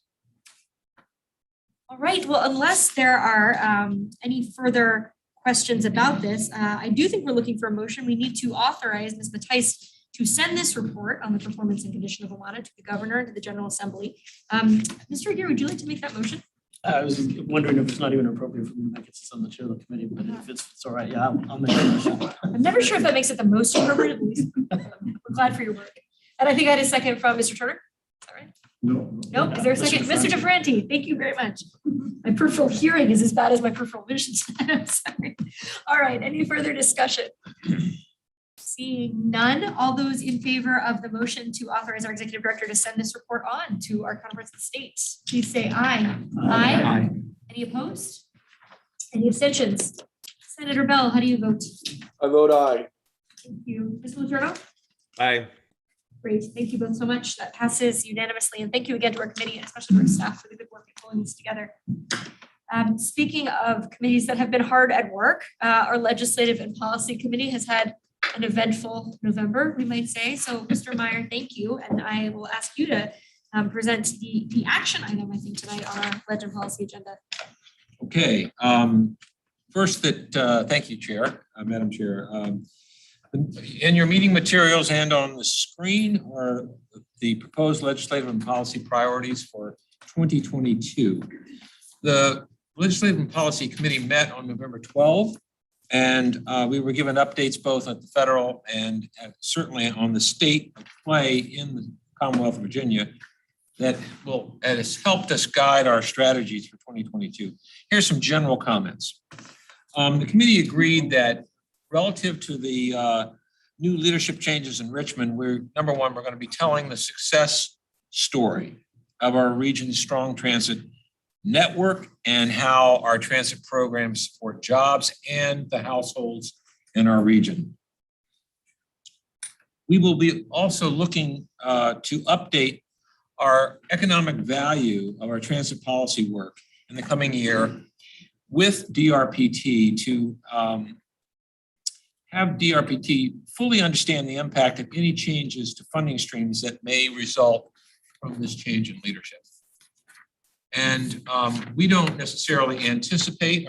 All right, well, unless there are any further questions about this, I do think we're looking for a motion. We need to authorize Ms. Matthijs to send this report on the performance and condition of Romana to the governor and to the General Assembly. Mr. Aguirre, would you like to make that motion? I was wondering if it's not even appropriate for me to make it on the chair of the committee, but if it's all right, yeah, I'll make a motion. I'm never sure if that makes it the most appropriate, at least. We're glad for your work. And I think I had a second from Mr. Turner. Is that right? No. Nope. Is there a second? Mr. DeFranti, thank you very much. My peripheral hearing is as bad as my peripheral vision. I'm sorry. All right, any further discussion? Seeing none, all those in favor of the motion to authorize our executive director to send this report on to our counterparts in the state, please say aye. Aye. Any opposed? Any abstentions? Senator Bell, how do you vote? I vote aye. Thank you. Mr. Letourneau? Aye. Great, thank you both so much. That passes unanimously. And thank you again to our committee and especially to our staff for the good work in pulling this together. Speaking of committees that have been hard at work, our Legislative and Policy Committee has had an eventful November, we might say. So Mr. Meyer, thank you. And I will ask you to present the action item, I think, tonight on our Leg and Policy agenda. Okay, first thank you, Chair, Madam Chair. In your meeting materials and on the screen are the proposed legislative and policy priorities for 2022. The Legislative and Policy Committee met on November 12th, and we were given updates both at the federal and certainly on the state of play in the Commonwealth of Virginia that has helped us guide our strategies for 2022. Here's some general comments. The committee agreed that relative to the new leadership changes in Richmond, number one, we're going to be telling the success story of our region's strong transit network and how our transit programs support jobs and the households in our region. We will be also looking to update our economic value of our transit policy work in the coming year with DRPT to have DRPT fully understand the impact of any changes to funding streams that may result from this change in leadership. And we don't necessarily anticipate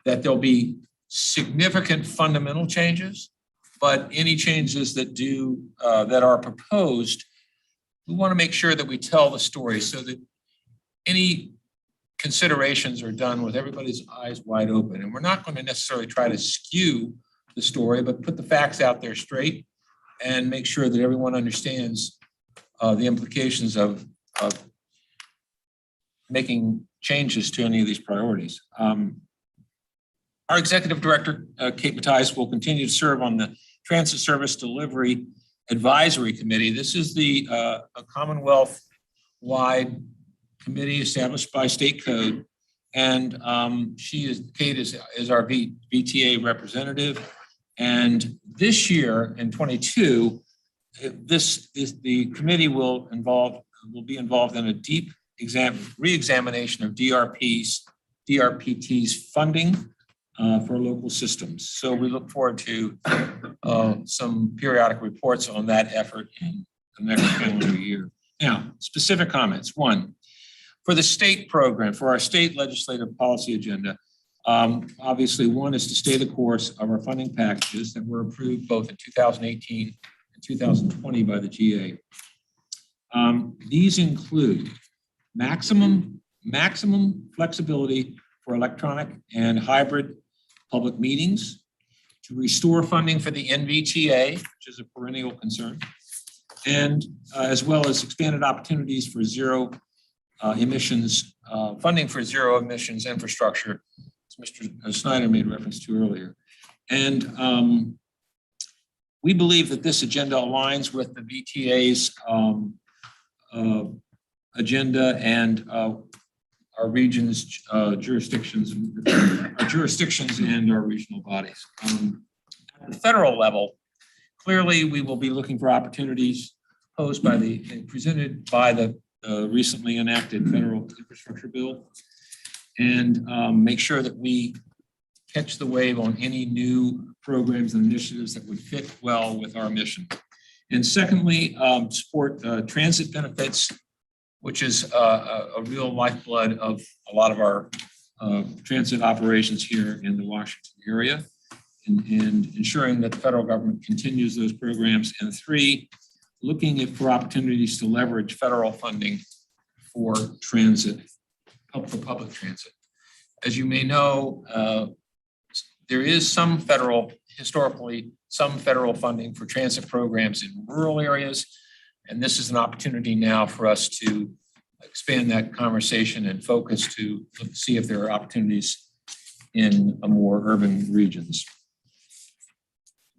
that there'll be significant fundamental changes, but any changes that are proposed, we want to make sure that we tell the story so that any considerations are done with everybody's eyes wide open. And we're not going to necessarily try to skew the story, but put the facts out there straight and make sure that everyone understands the implications of making changes to any of these priorities. Our executive director, Kate Matthijs, will continue to serve on the Transit Service Delivery Advisory Committee. This is a Commonwealth-wide committee established by state code. And Kate is our VTA representative. And this year in 22, the committee will be involved in a deep re-examination of DRPT's funding for local systems. So we look forward to some periodic reports on that effort in the next calendar year. Now, specific comments. One, for the state program, for our state legislative policy agenda, obviously one is to stay the course of our funding packages that were approved both in 2018 and 2020 by the GA. These include maximum flexibility for electronic and hybrid public meetings, to restore funding for the NVTA, which is a perennial concern, and as well as expanded opportunities for zero emissions, funding for zero emissions infrastructure, as Mr. Snyder made reference to earlier. And we believe that this agenda aligns with the VTA's agenda and our region's jurisdictions and our regional bodies. At the federal level, clearly, we will be looking for opportunities posed by presented by the recently enacted federal infrastructure bill, and make sure that we catch the wave on any new programs and initiatives that would fit well with our mission. And secondly, support transit benefits, which is a real lifeblood of a lot of our transit operations here in the Washington area, and ensuring that the federal government continues those programs. And three, looking for opportunities to leverage federal funding for transit, for public transit. As you may know, there is historically some federal funding for transit programs in rural areas. And this is an opportunity now for us to expand that conversation and focus to see if there are opportunities in more urban regions.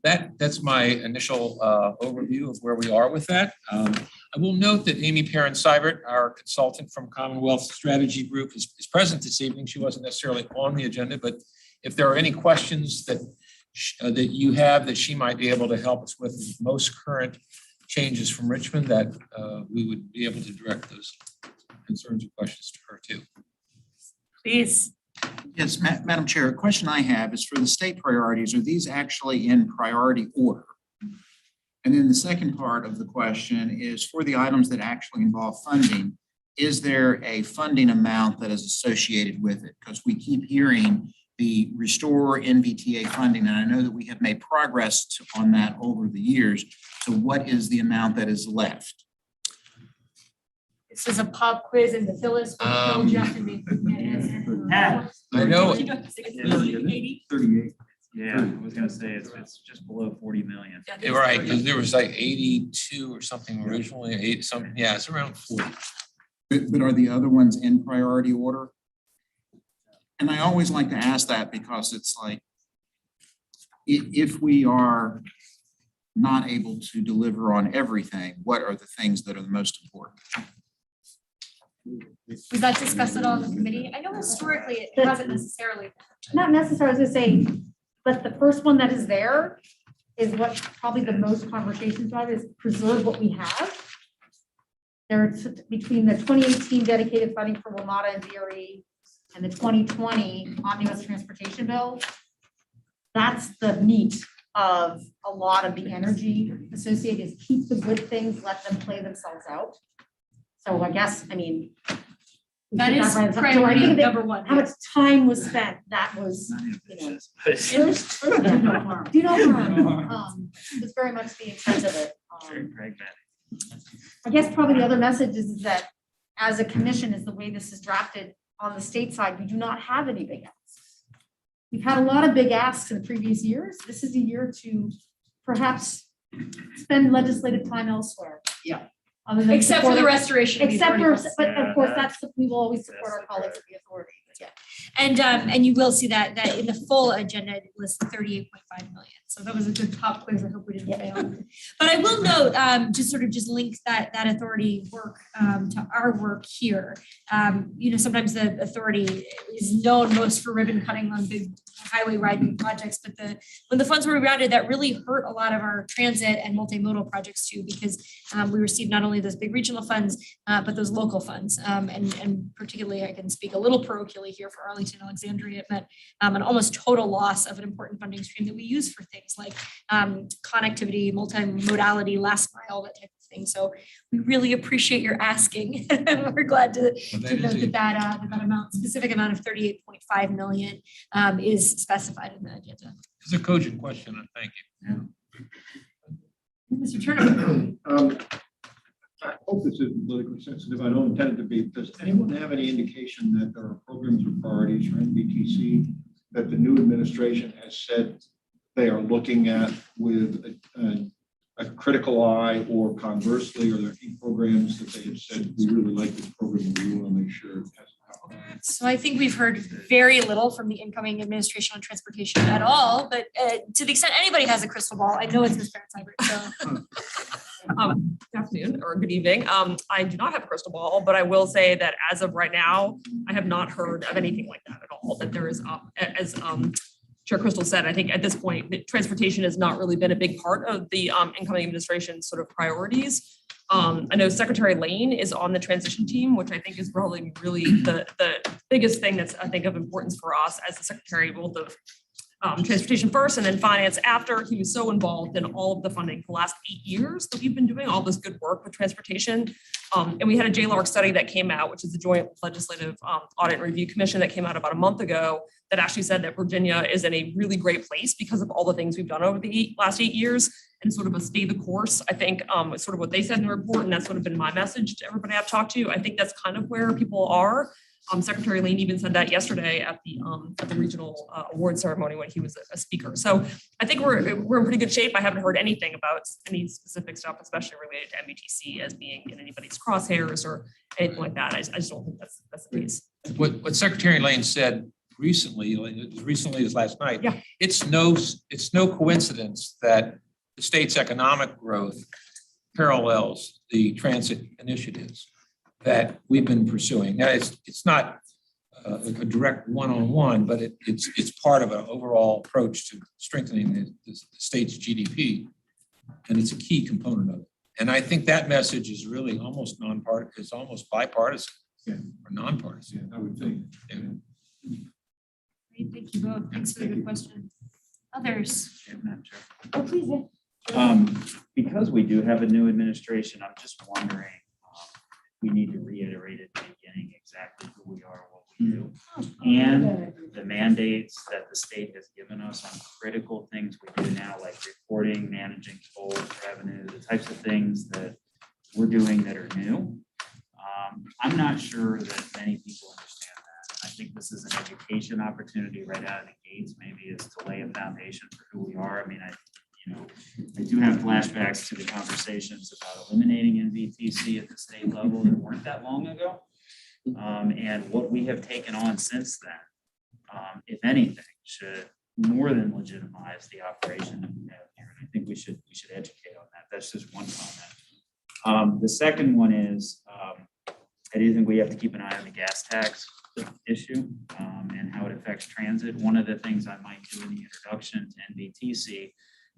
That's my initial overview of where we are with that. I will note that Amy Perrin-Seibert, our consultant from Commonwealth Strategy Group, is present this evening. She wasn't necessarily on the agenda, but if there are any questions that you have that she might be able to help us with most current changes from Richmond, that we would be able to direct those concerns or questions to her too. Please. Yes, Madam Chair, a question I have is for the state priorities, are these actually in priority order? And then the second part of the question is for the items that actually involve funding, is there a funding amount that is associated with it? Because we keep hearing the Restore NVTA funding, and I know that we have made progress on that over the years. So what is the amount that is left? This is a pop quiz and the Phyllis. I know. 38. Yeah, I was gonna say it's just below 40 million. Right, because there was like 82 or something originally, it's around 40. But are the other ones in priority order? And I always like to ask that because it's like, if we are not able to deliver on everything, what are the things that are the most important? Was that discussed at all in the committee? I know historically it hasn't necessarily. Not necessarily, I was gonna say, but the first one that is there is what probably the most conversations about is preserve what we have. There's between the 2018 dedicated funding for Romana and DRE and the 2020 omnibus transportation bill. That's the meat of a lot of the energy associated is keep the good things, let them play themselves out. So I guess, I mean. That is right. So I priority think that number one. How much time was spent, that was, you know. Do no harm. Do no harm. It's very much the intent of it. I guess probably the other message is that as a commission is the way this is drafted on the state side, we do not have any big asks. We've had a lot of big asks in previous years. This is a year to perhaps spend legislative time elsewhere. Yeah. Other than Except for the restoration. of the Except for, authority. but of course, we will always support our colleagues at the authority. Yeah. And you will see that in the full agenda, it lists 38.5 million. So that was a good pop quiz. I hope we didn't fail. But I will note, just link that authority work to our work here. Sometimes the authority is known most for ribbon cutting on big highway widening projects, but when the funds were rounded, that really hurt a lot of our transit and multimodal projects too, because we received not only those big regional funds, but those local funds. And particularly, I can speak a little parochially here for Arlington, Alexandria. It meant an almost total loss of an important funding stream that we use for things like connectivity, multimodality, last mile, that type of thing. So we really appreciate your asking. We're glad to note that amount, specific amount of 38.5 million is specified in the agenda. It's a cogent question, and thank you. Yeah. Mr. Turner. I hope this isn't politically sensitive. I don't intend it to be. Does anyone have any indication that there are programs or priorities for NVTC that the new administration has said they are looking at with a critical eye, or conversely, are there any programs that they have said we really like this program and we want to make sure it has to happen? So I think we've heard very little from the incoming administration on transportation at all, but to the extent anybody has a crystal ball, I know it's Ms. Perrin-Seibert, so. Good afternoon or good evening. I do not have a crystal ball, but I will say that as of right now, I have not heard of anything like that at all. That there is, as Chair Crystal said, I think at this point, that transportation has not really been a big part of the incoming administration's sort of priorities. I know Secretary Lane is on the transition team, which I think is probably really the biggest thing that's, I think, of importance for us as the secretary, both of transportation first and then finance after. He was so involved in all of the funding for the last 8 years that we've been doing all this good work with transportation. And we had a JLARC study that came out, which is the Joint Legislative Audit and Review Commission that came out about a month ago that actually said that Virginia is in a really great place because of all the things we've done over the last 8 years and sort of a stay the course. I think is sort of what they said in the report, and that's sort of been my message to everybody I've talked to. I think that's kind of where people are. Secretary Lane even said that yesterday at the regional award ceremony when he was a speaker. So I think we're in pretty good shape. I haven't heard anything about any specific stuff, especially related to NVTC as being in anybody's crosshairs or anything like that. I just don't think that's the case. What Secretary Lane said recently, as recently as last night, Yeah. it's no coincidence that the state's economic growth parallels the transit initiatives that we've been pursuing. Now, it's not a direct one-on-one, but it's part of an overall approach to strengthening the state's GDP, and it's a key component of it. And I think that message is really almost it's almost bipartisan or nonpartisan. I would think. Great, thank you both. Thanks for the good question. Others? Yeah, Madam Chair. Oh, please. Yeah. Because we do have a new administration, I'm just wondering, we need to reiterate at the beginning exactly who we are, what we do, and the mandates that the state has given us on critical things we do now, like reporting, managing tolls, revenue, the types of things that we're doing that are new. I'm not sure that many people understand that. I think this is an education opportunity right out of the gates, maybe is to lay a foundation for who we are. I mean, I do have flashbacks to the conversations about eliminating NVTC at the state level that weren't that long ago. And what we have taken on since then, if anything, should more than legitimize the operation that we have here. And I think we should educate on that. That's just one comment. The second one is, I do think we have to keep an eye on the gas tax issue and how it affects transit. One of the things I might do in the introduction to NVTC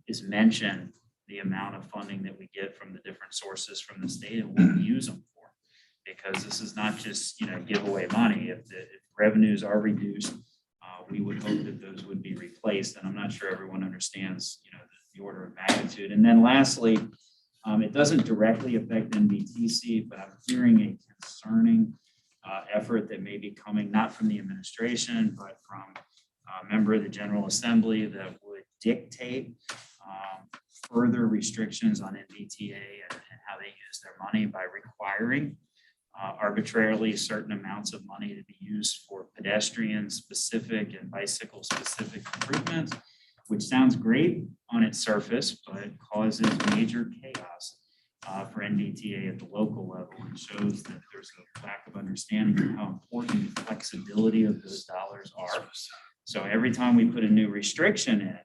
is mention the amount of funding that we get from the different sources from the state and what we use them for. Because this is not just, giveaway money. If revenues are reduced, we would hope that those would be replaced. And I'm not sure everyone understands, the order of magnitude. And then lastly, it doesn't directly affect NVTC, but I'm hearing a concerning effort that may be coming not from the administration, but from a member of the General Assembly that would dictate further restrictions on NVTA and how they use their money by requiring arbitrarily certain amounts of money to be used for pedestrian specific and bicycle specific improvements, which sounds great on its surface, but causes major chaos for NVTA at the local level and shows that there's a lack of understanding of how important the flexibility of those dollars are. So every time we put a new restriction in,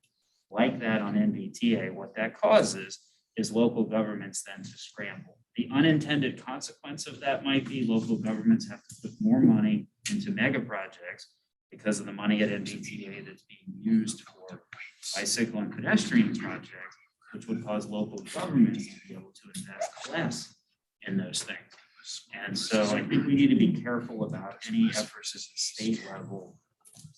like that on NVTA, what that causes is local governments then to scramble. The unintended consequence of that might be local governments have to put more money into mega projects because of the money at NVTA that's being used for bicycle and pedestrian projects, which would cause local governments to be able to invest less in those things. And so I think we need to be careful about any efforts at the state level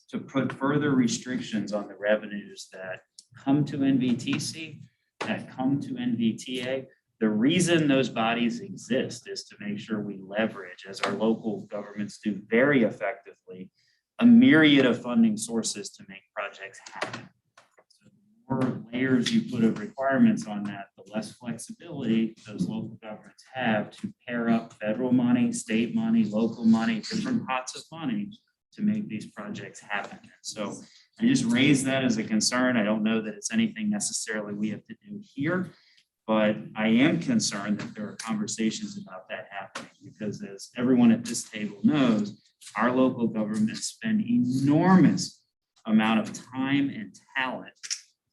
to put further restrictions on the revenues that come to NVTC, that come to NVTA. The reason those bodies exist is to make sure we leverage, as our local governments do very effectively, a myriad of funding sources to make projects happen. So the more layers you put of requirements on that, the less flexibility those local governments have to pair up federal money, state money, local money, different pots of money to make these projects happen. And so I just raise that as a concern. I don't know that it's anything necessarily we have to do here, but I am concerned that there are conversations about that happening because, as everyone at this table knows, our local governments spend enormous amount of time and talent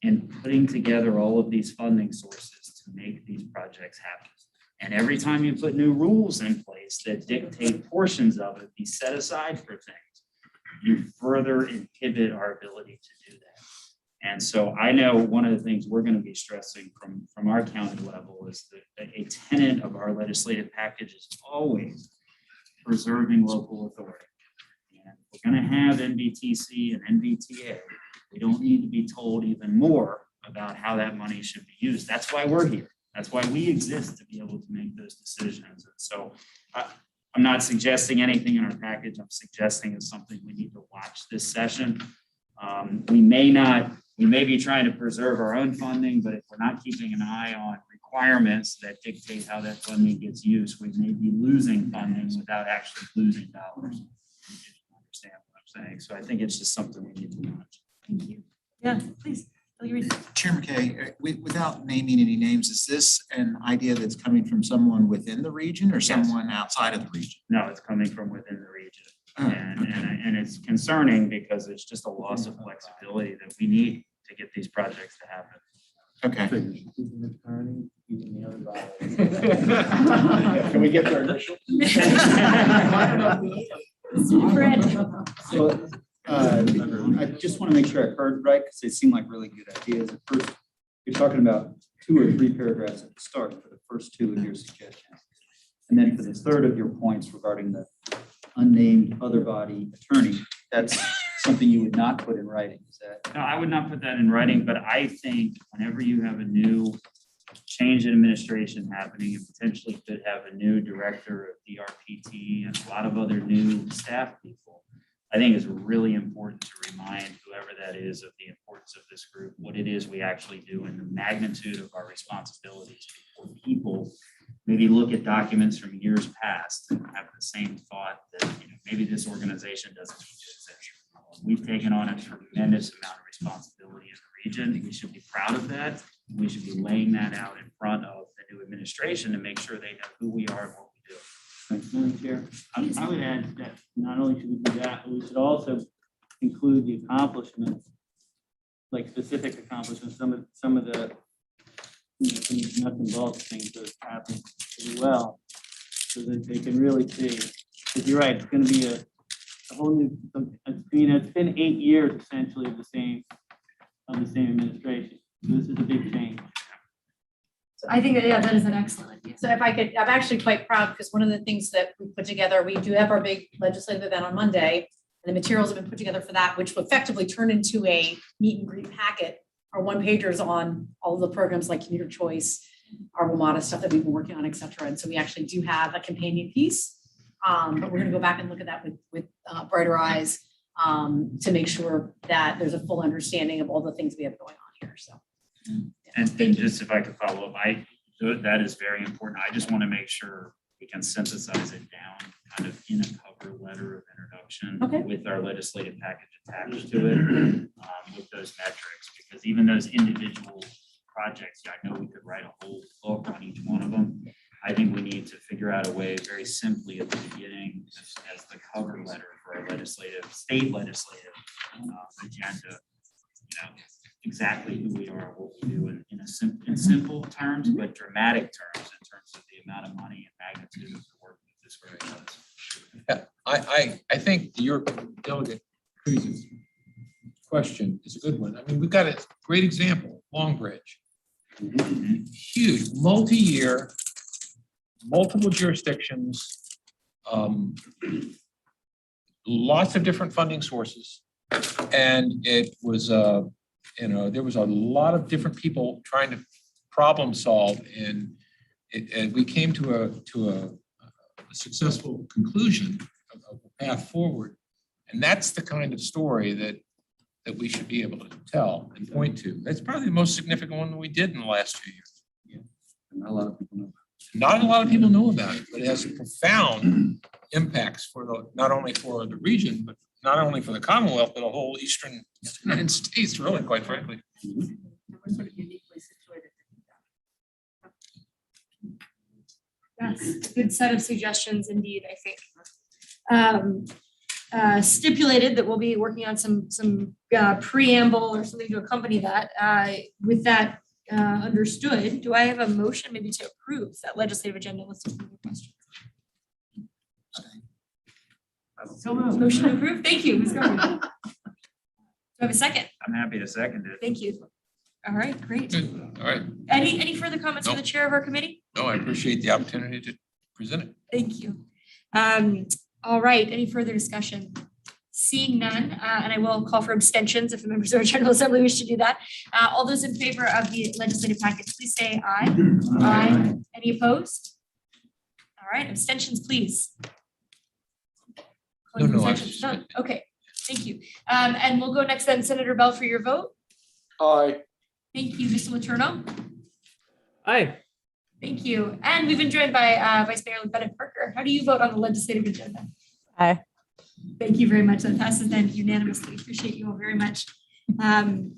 in putting together all of these funding sources to make these projects happen. And every time you put new rules in place that dictate portions of it be set aside for things, you further inhibit our ability to do that. And so I know one of the things we're going to be stressing from our county level is that a tenet of our legislative package is always preserving local authority. And we're going to have NVTC and NVTA. We don't need to be told even more about how that money should be used. That's why we're here. That's why we exist, to be able to make those decisions. And so I'm not suggesting anything in our package. I'm suggesting it's something we need to watch this session. We may be trying to preserve our own funding, but if we're not keeping an eye on requirements that dictate how that funding gets used, we may be losing funding without actually losing dollars. If you understand what I'm saying. So I think it's just something we need to watch. Thank you. Yeah, please. Chair McKay, without naming any names, is this an idea that's coming from someone within the region or someone outside of the region? No, it's coming from within the region. And it's concerning because it's just a loss of flexibility that we need to get these projects to happen. Okay. Can we get their initial? So, I just want to make sure I heard right, because they seem like really good ideas. At first, you're talking about 2 or 3 paragraphs at the start for the first 2 of your suggestions. And then for the third of your points regarding the unnamed other body attorney, that's something you would not put in writing, is that? No, I would not put that in writing, but I think whenever you have a new change in administration happening and potentially could have a new director of DRPT and a lot of other new staff people, I think it's really important to remind whoever that is of the importance of this group, what it is we actually do and the magnitude of our responsibilities before people maybe look at documents from years past and have the same thought that maybe this organization doesn't need to exist. We've taken on a tremendous amount of responsibility in the region. We should be proud of that. We should be laying that out in front of the new administration to make sure they know who we are and what we do. Madam Chair, I would add that not only should we do that, but we should also include the accomplishments, like specific accomplishments, some of the nuts and bolts things that have happened as well, so that they can really see. Because you're right, it's going to be a whole new. It's been 8 years essentially of the same administration. So this is a big change. So I think that is an excellent idea. So if I could, I'm actually quite proud because one of the things that we put together, we do have our big legislative event on Monday, and the materials have been put together for that, which will effectively turn into a meet and greet packet, our one-pagers on all of the programs like commuter choice, our Romana stuff that we've been working on, et cetera. And so we actually do have a companion piece, but we're going to go back and look at that with brighter eyes to make sure that there's a full understanding of all the things we have going on here. So. And just if I could follow up, that is very important. I just want to make sure we can synthesize it down kind of in a cover letter of introduction with our legislative package attached to it with those metrics, because even those individual projects, I know we could write a whole book on each one of them. I think we need to figure out a way very simply at the beginning as the cover letter for our state legislative agenda, exactly who we are, what we do in simple terms, but dramatic terms in terms of the amount of money and magnitude of the work that this very does. Yeah, I think your delegate Cruz's question is a good one. I mean, we've got a great example, Long Bridge. Huge, multi-year, multiple jurisdictions, lots of different funding sources. And it was, there was a lot of different people trying to problem solve, and we came to a successful conclusion of a path forward. And that's the kind of story that we should be able to tell and point to. That's probably the most significant one that we did in the last few years. Yeah, not a lot of people know. Not a lot of people know about it, but it has profound impacts not only for the region, but not only for the Commonwealth, but the whole Eastern United States, really, quite frankly. We're sort of uniquely situated to do that. Yes, good set of suggestions indeed, I think. Stipulated that we'll be working on some preamble or something to accompany that. With that understood, do I have a motion maybe to approve that legislative agenda with some further questions? So motion approved. Thank you. Who's going? Do I have a second? I'm happy to second it. Thank you. All right, great. All right. Any further comments from the chair of our committee? No, I appreciate the opportunity to present it. Thank you. All right, any further discussion? Seeing none, and I will call for abstentions if the members of our General Assembly wish to do that. All those in favor of the legislative package, please say aye. Aye. Any opposed? All right, abstentions, please. No, Abstentions, none. Okay, thank you. And we'll go next then, Senator Bell, for your vote. Aye. Thank you, Mr. Letourneau. Aye. Thank you. And we've been joined by Vice Mayor Lieutenant Parker. How do you vote on the legislative agenda? Aye. Thank you very much. That passes then unanimously. Appreciate you all very much. And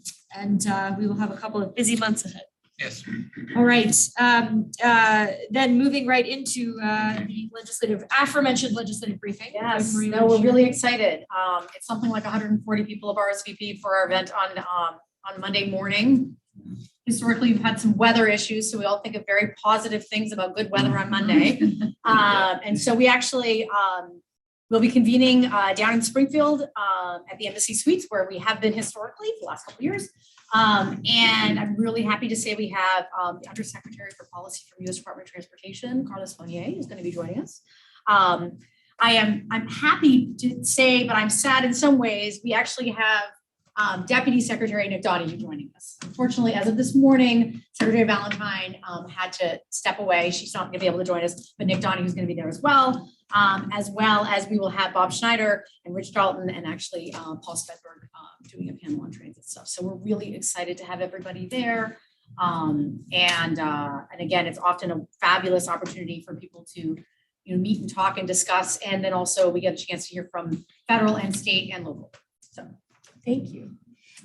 we will have a couple of busy months ahead. Yes. All right. Then moving right into the legislative, aforementioned legislative briefing. Yes, Marie, no, we're really excited. It's something like 140 people have RSVP'd for our event on Monday morning. Historically, we've had some weather issues, so we all think of very positive things about good weather on Monday. And so we actually we'll be convening down in Springfield at the Embassy Suites, where we have been historically for the last couple of years. And I'm really happy to say we have the Undersecretary for Policy from U.S. Department of Transportation, Carlos Fournier, is going to be joining us. I'm happy to say, but I'm sad in some ways, we actually have Deputy Secretary Nick Donahue joining us. Unfortunately, as of this morning, Secretary Valentine had to step away. She's not going to be able to join us, but Nick Donahue is going to be there as well as we will have Bob Schneider and Rich Dalton and actually Paul Spedberg doing a panel on transit stuff. So we're really excited to have everybody there. And again, it's often a fabulous opportunity for people to meet and talk and discuss. And then also we get a chance to hear from federal and state and local. So thank you.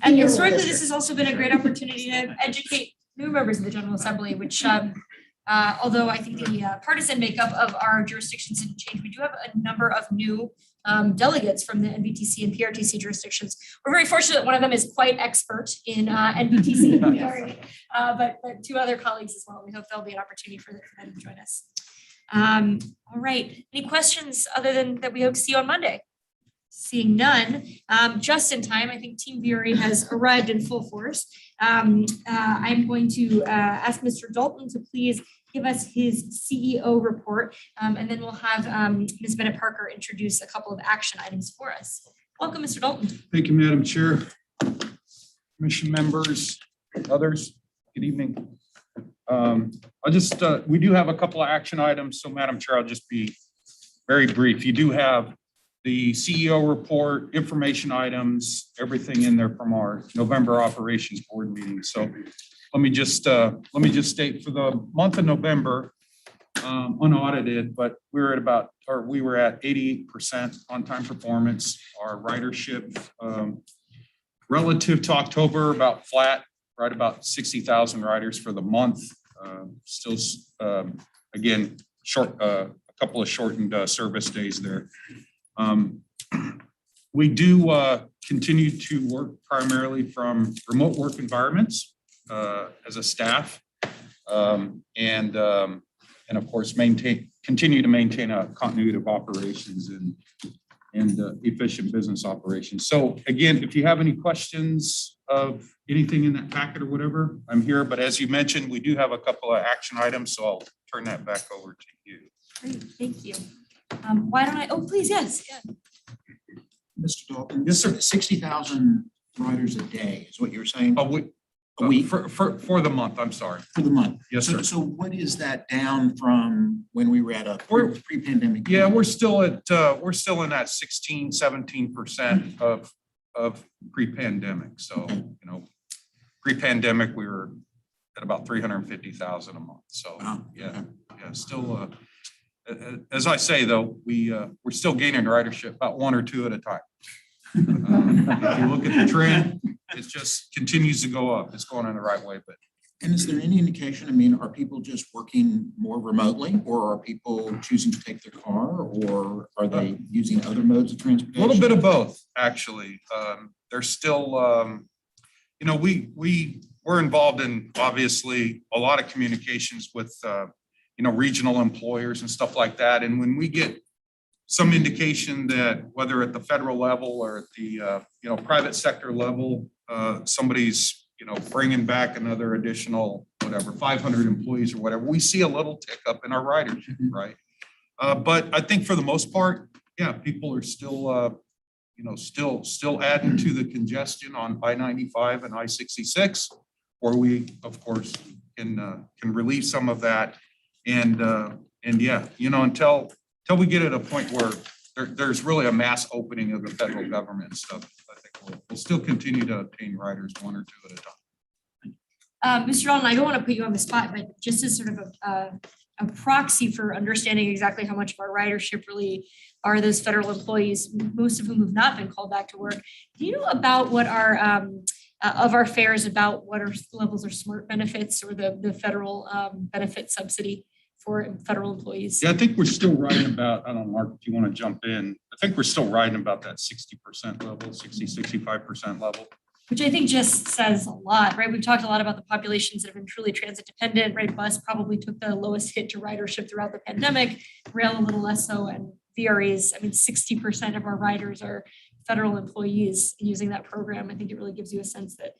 And historically, this has also been a great opportunity to educate new members of the General Assembly, which although I think the partisan makeup of our jurisdictions didn't change, we do have a number of new delegates from the NVTC and PRTC jurisdictions. We're very fortunate one of them is quite expert in NVTC, but two other colleagues as well. We hope there'll be an opportunity for them to join us. All right, any questions other than that we hope to see you on Monday? Seeing none, just in time, I think Team Bury has arrived in full force. I'm going to ask Mr. Dalton to please give us his CEO report, and then we'll have Ms. Bennett Parker introduce a couple of action items for us. Welcome, Mr. Dalton. Thank you, Madam Chair. Commission members, others, good evening. We do have a couple of action items, so Madam Chair, I'll just be very brief. You do have the CEO report, information items, everything in there from our November operations board meeting. So let me just state for the month of November, unaudited, but we were at 88% on-time performance. Our ridership relative to October, about flat, right about 60,000 riders for the month. Still, again, a couple of shortened service days there. We do continue to work primarily from remote work environments as a staff, and of course continue to maintain a continuity of operations and efficient business operations. So again, if you have any questions of anything in that packet or whatever, I'm here. But as you mentioned, we do have a couple of action items, so I'll turn that back over to you. Great, thank you. Why don't I, please, yes. Yeah. Mr. Dalton, Yes, sir. 60,000 riders a day is what you're saying? A week. For the month, I'm sorry. For the month? Yes, sir. So what is that down from when we were at a pre-pandemic? Yeah, we're still in that 16, 17% of pre-pandemic. So, pre-pandemic, we were at about 350,000 a month. So yeah, still, as I say though, we're still gaining ridership about one or two at a time. If you look at the trend, it just continues to go up. It's going in the right way. But and is there any indication? I mean, are people just working more remotely, or are people choosing to take their car, or are they using other modes of transportation? A little bit of both, actually. There's still, we're involved in obviously a lot of communications with regional employers and stuff like that. And when we get some indication that whether at the federal level or at the, private sector level, somebody's, bringing back another additional, whatever, 500 employees or whatever, we see a little tick up in our ridership, right? But I think for the most part, yeah, people are still, still adding to the congestion on I-95 and I-66, where we, of course, can relieve some of that. And yeah, until we get at a point where there's really a mass opening of the federal government stuff, I think we'll still continue to obtain riders one or two at a time. Mr. Allen, I don't want to put you on the spot, but just as sort of a proxy for understanding exactly how much of our ridership really are those federal employees, most of whom have not been called back to work. Do you know about what our of our fares, about what our levels of SMART benefits or the federal benefit subsidy for federal employees? Yeah, I think we're still riding about, I don't know, Mark, if you want to jump in, I think we're still riding about that 60% level, 65% level. Which I think just says a lot, right? We've talked a lot about the populations that have been truly transit dependent, right? Bus probably took the lowest hit to ridership throughout the pandemic, rail a little less so, and VREs, 60% of our riders are federal employees using that program. I think it really gives you a sense that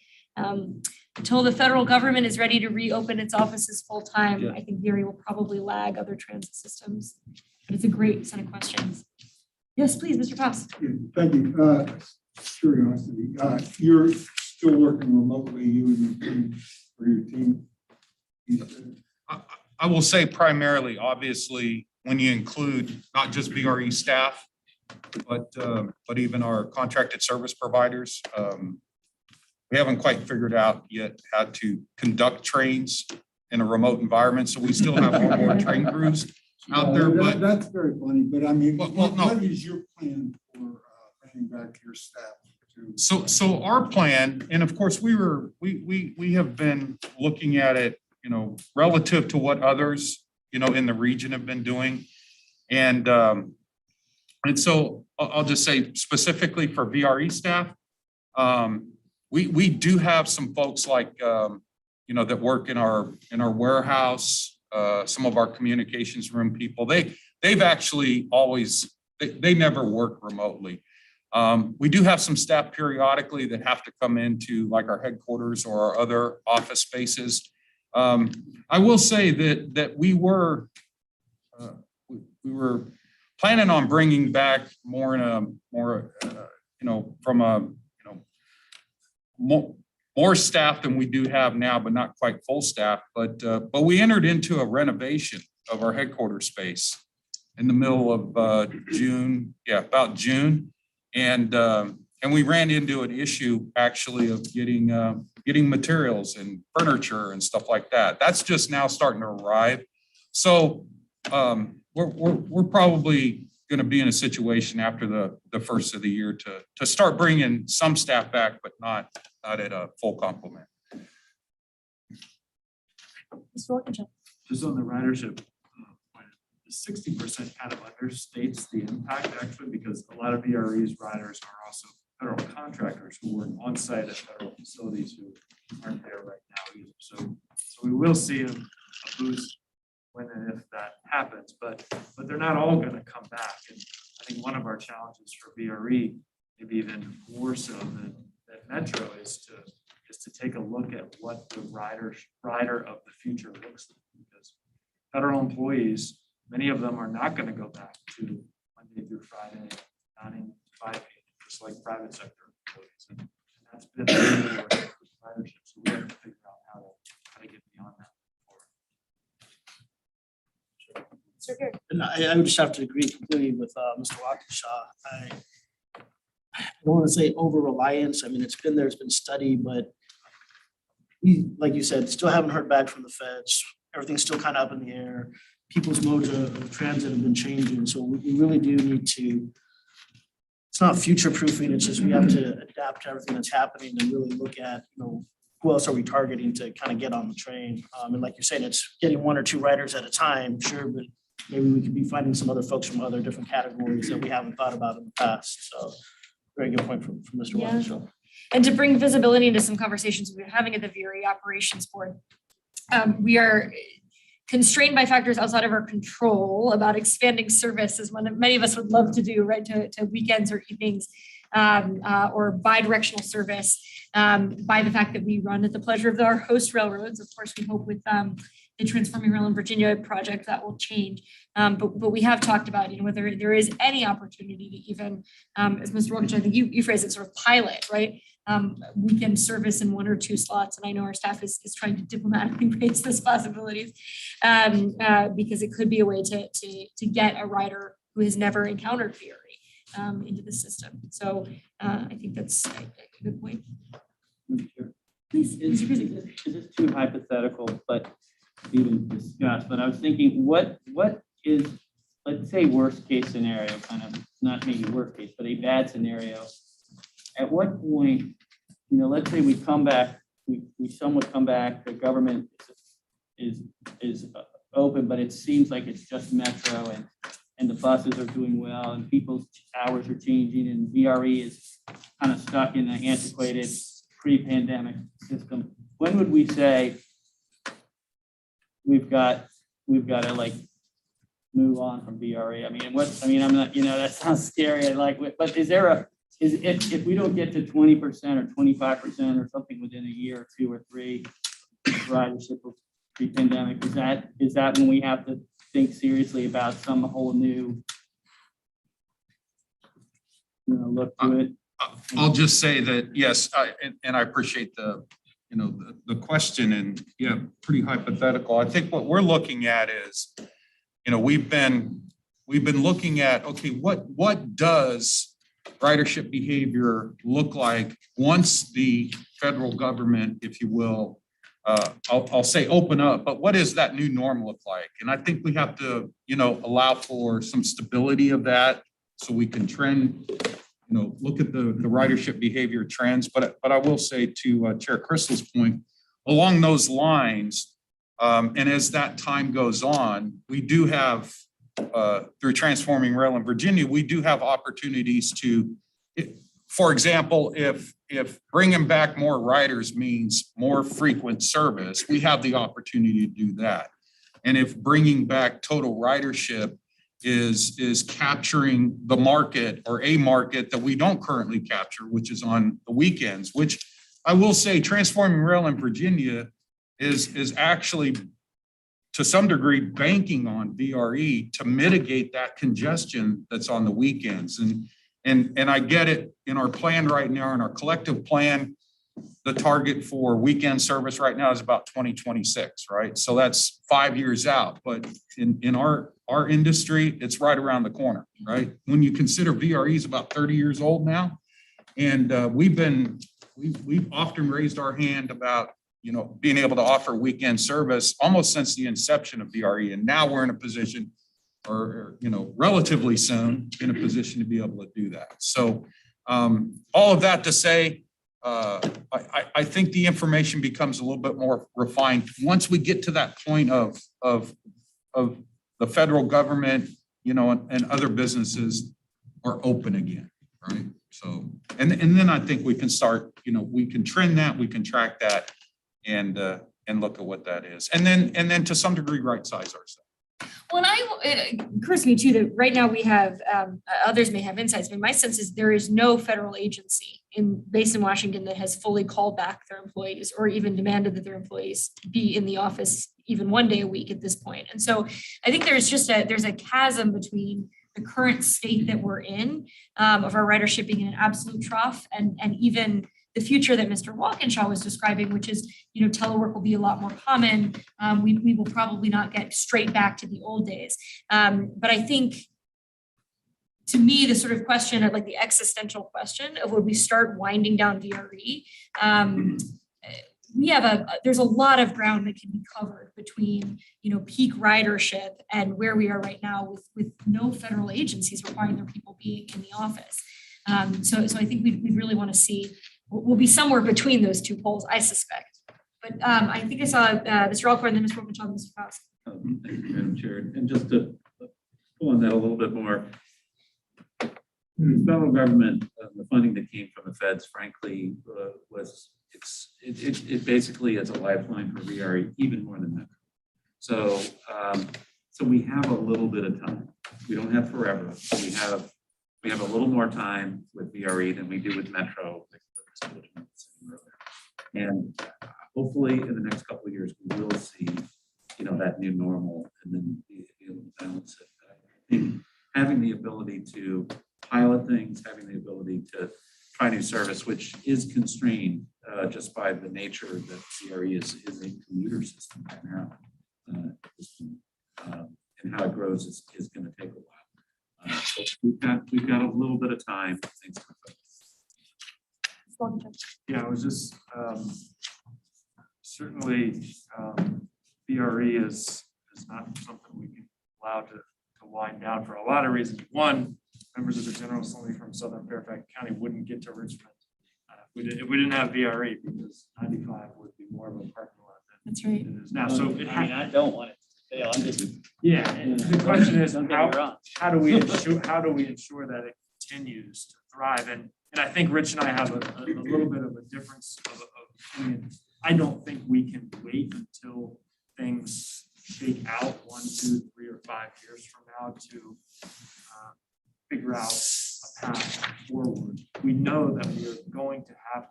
until the federal government is ready to reopen its offices full time, I think VRE will probably lag other transit systems. But it's a great set of questions. Yes, please, Mr. Pops. Thank you. Curiosity, you're still working remotely, you and your team, or your team? I will say primarily, obviously, when you include not just VRE staff, but even our contracted service providers. We haven't quite figured out yet how to conduct trains in a remote environment, so we still have more train crews out there. But that's very funny, but I mean, no. what is your plan for bringing back your staff? So our plan, and of course, we have been looking at it, relative to what others, in the region have been doing. And so I'll just say specifically for VRE staff, we do have some folks like, that work in our warehouse, some of our communications room people. They've actually always, they never work remotely. We do have some staff periodically that have to come into like our headquarters or our other office spaces. I will say that we were planning on bringing back more staff than we do have now, but not quite full staff. But we entered into a renovation of our headquarters space in the middle of June, about June. And we ran into an issue actually of getting materials and furniture and stuff like that. That's just now starting to arrive. So we're probably going to be in a situation after the first of the year to start bringing some staff back, but not at a full complement. Just on the ridership, the 60% kind of understates the impact actually, because a lot of VRE's riders are also federal contractors who work on site at federal facilities who aren't there right now either. So we will see a boost when and if that happens, but they're not all going to come back. And I think one of our challenges for VRE, maybe even more so than Metro, is to take a look at what the rider of the future looks like, because federal employees, many of them are not going to go back to Monday through Friday, 9 to 5, just like private sector employees. And that's been the ridership. So we have to figure out how to get beyond that. And I would just have to agree completely with Mr. Waukesha. I don't want to say over reliance. I mean, it's been there, it's been studied, but we, like you said, still haven't heard back from the feds. Everything's still kind of up in the air. People's modes of transit have been changing. So we really do need to, it's not future proofing, it's just we have to adapt to everything that's happening and really look at, who else are we targeting to kind of get on the train? And like you're saying, it's getting 1 or 2 riders at a time, sure, but maybe we could be finding some other folks from other different categories that we haven't thought about in the past. So very good point from Mr. Waukesha. And to bring visibility into some conversations we've been having at the VRE Operations Board, we are constrained by factors outside of our control about expanding service, as many of us would love to do, right, to weekends or evenings, or bi-directional service, by the fact that we run at the pleasure of our host railroads. Of course, we hope with the Transforming Rail in Virginia project that will change. But we have talked about, whether there is any opportunity to even, as Mr. Wilkins, I think you phrased it, sort of pilot, right? Weekend service in 1 or 2 slots. And I know our staff is trying to diplomatically raise those possibilities, because it could be a way to get a rider who has never encountered VRE into the system. So I think that's a good point. Please, Is this too hypothetical, but even discussed, but I was thinking, what is, let's say, worst case scenario, kind of, not maybe worst case, but a bad scenario. At what point, let's say we come back, we somewhat come back, the government is open, but it seems like it's just Metro and the buses are doing well and people's hours are changing and VRE is kind of stuck in an antiquated pre-pandemic system. When would we say we've got to like move on from VRE? I'm not, that sounds scary. But is there if we don't get to 20% or 25% or something within a year or 2 or 3 ridership of pre-pandemic, is that when we have to think seriously about some whole new look to it? I'll just say that, yes, and I appreciate the question, and pretty hypothetical. I think what we're looking at is, we've been looking at, okay, what does ridership behavior look like once the federal government, if you will, I'll say open up, but what does that new norm look like? And I think we have to, allow for some stability of that so we can trend, look at the ridership behavior trends. But I will say to Chair Crystal's point, along those lines, and as that time goes on, we do have, through Transforming Rail in Virginia, we do have opportunities to, for example, if bringing back more riders means more frequent service, we have the opportunity to do that. And if bringing back total ridership is capturing the market or a market that we don't currently capture, which is on the weekends, which I will say Transforming Rail in Virginia is actually to some degree banking on VRE to mitigate that congestion that's on the weekends. And I get it, in our plan right now, in our collective plan, the target for weekend service right now is about 2026, right? So that's 5 years out, but in our industry, it's right around the corner, right? When you consider VRE is about 30 years old now, and we've often raised our hand about, being able to offer weekend service almost since the inception of VRE, and now we're in a position, or relatively soon, in a position to be able to do that. So all of that to say, I think the information becomes a little bit more refined once we get to that point of the federal government, and other businesses are open again, right? So, and then I think we can start, we can trend that, we can track that, and look at what that is, and then to some degree right size ourselves. Well, it occurs to me too that right now we have, others may have insights, but my sense is there is no federal agency based in Washington that has fully called back their employees or even demanded that their employees be in the office even 1 day a week at this point. And so I think there's a chasm between the current state that we're in, of our ridership being in an absolute trough, and even the future that Mr. Walkinshaw was describing, which is, telework will be a lot more common. We will probably not get straight back to the old days. But I think, to me, the sort of question of the existential question of would we start winding down VRE, there's a lot of ground that can be covered between, peak ridership and where we are right now with no federal agencies requiring their people being in the office. So I think we'd really want to see. We'll be somewhere between those two poles, I suspect. But I think I saw Mr. Alcorn, then Mr. Wilkins, and Mr. Faust. Thank you, Madam Chair. And just to pull on that a little bit more, the federal government, the funding that came from the feds, frankly, it basically is a lifeline for VRE, even more than that. So, so we have a little bit of time. We don't have forever. We have a little more time with VRE than we do with Metro. And hopefully in the next couple of years, we will see, that new normal and then be able to balance it. I think having the ability to pilot things, having the ability to try new service, which is constrained just by the nature that VRE is a commuter system right now. And how it grows is going to take a while. So we've got a little bit of time. Things Yeah, I was just certainly VRE is not something we can allow to wind down for a lot of reasons. One, members of the General Assembly from Southern Fairfax County wouldn't get to Richmond if we didn't have VRE, because 95 would be more of a parking lot than That's right. it is now. So I don't want it to fail. I'm just. yeah, and the question is Don't get me wrong. how do we ensure that it continues to thrive? And I think Rich and I have a little bit of a difference of opinion. I don't think we can wait until things shake out 1, 2, 3, or 5 years from now to figure out a path forward. We know that we are going to have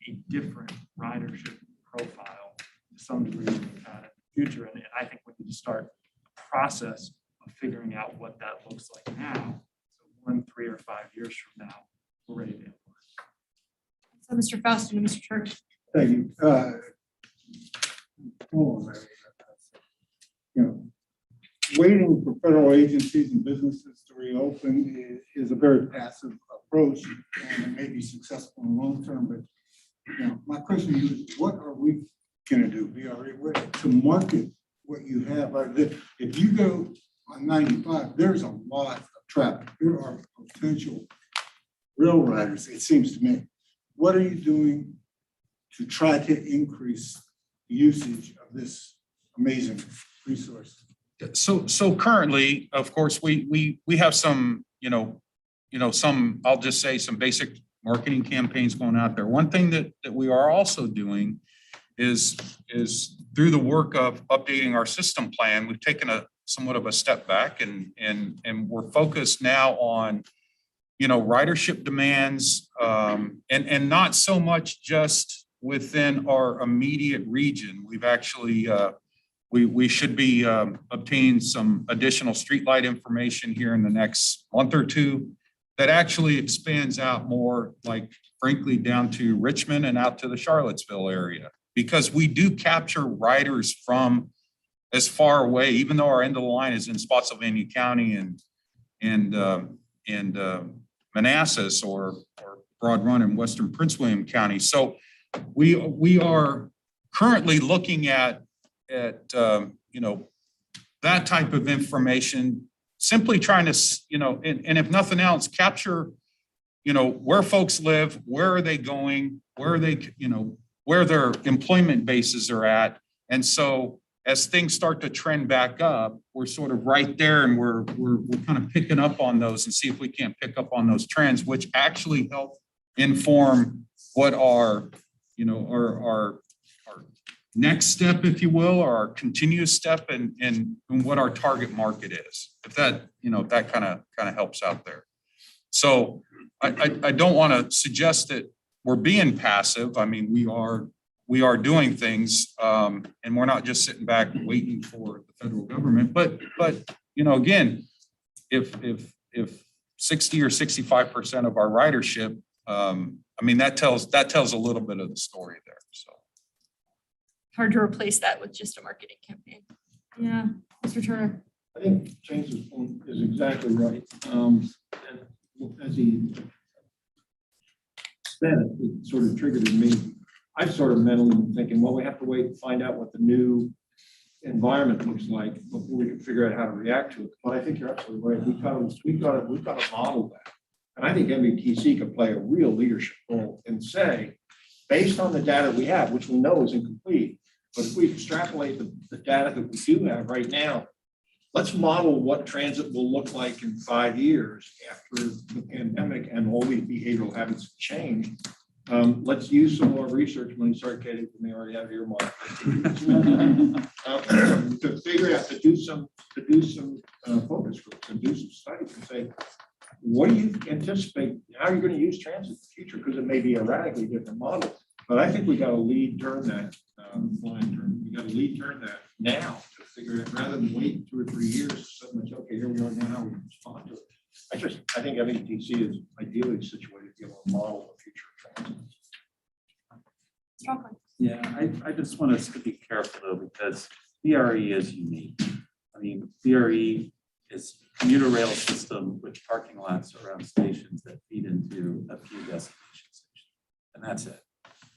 a different ridership profile to some degree than we've had in the future. And I think we need to start the process of figuring out what that looks like now. So 1, 3, or 5 years from now, we're ready to implement. So Mr. Faust and Mr. Church. Thank you. Waiting for federal agencies and businesses to reopen is a very passive approach, and it may be successful in the long term. But my question to you is, what are we going to do, VRE, to market what you have? If you go on 95, there's a lot of traffic. There are potential rail riders, it seems to me. What are you doing to try to increase usage of this amazing resource? So currently, of course, we have some, some, I'll just say some basic marketing campaigns going out there. One thing that we are also doing is through the work of updating our system plan, we've taken somewhat of a step back and we're focused now on, ridership demands, and not so much just within our immediate region. We've actually, we should be obtaining some additional streetlight information here in the next month or two that actually expands out more, like frankly, down to Richmond and out to the Charlottesville area, because we do capture riders from as far away, even though our end of the line is in Spotsylvania County and Manassas or Broad Run in Western Prince William County. So we are currently looking at that type of information, simply trying to, and if nothing else, capture, where folks live, where are they going, where are they, where their employment bases are at. And so as things start to trend back up, we're sort of right there, and we're kind of picking up on those and see if we can't pick up on those trends, which actually help inform what our next step, if you will, or our continuous step and what our target market is. If that, that kind of helps out there. So I don't want to suggest that we're being passive. I mean, we are doing things, and we're not just sitting back waiting for the federal government. But again, if 60 or 65% of our ridership, I mean, that tells a little bit of the story there. So Hard to replace that with just a marketing campaign. Yeah, Mr. Turner. I think James's point is exactly right. And as he said, it sort of triggered in me. I sort of mentally thinking, well, we have to wait and find out what the new environment looks like before we can figure out how to react to it. But I think you're absolutely right. We've got to model that. And I think NVTC could play a real leadership role and say, based on the data we have, which we know is incomplete, but if we extrapolate the data that we do have right now, let's model what transit will look like in 5 years after the pandemic and all these behavioral habits change. Let's use some more research when you start getting from the already have your mark. To figure out, to do some focus groups and do some studies and say, what do you anticipate, how are you going to use transit in the future? Because it may be a radically different model. But I think we got to lead turn that, we got to lead turn that now to figure it rather than wait 2 or 3 years. Suddenly, it's okay, here we are now, how we respond to it. I think NVTC is ideally situated to be able to model the future of transit. Yeah, I just want us to be careful though, because VRE is unique. I mean, VRE is a commuter rail system with parking lots around stations that feed into a few destination stations. And that's it.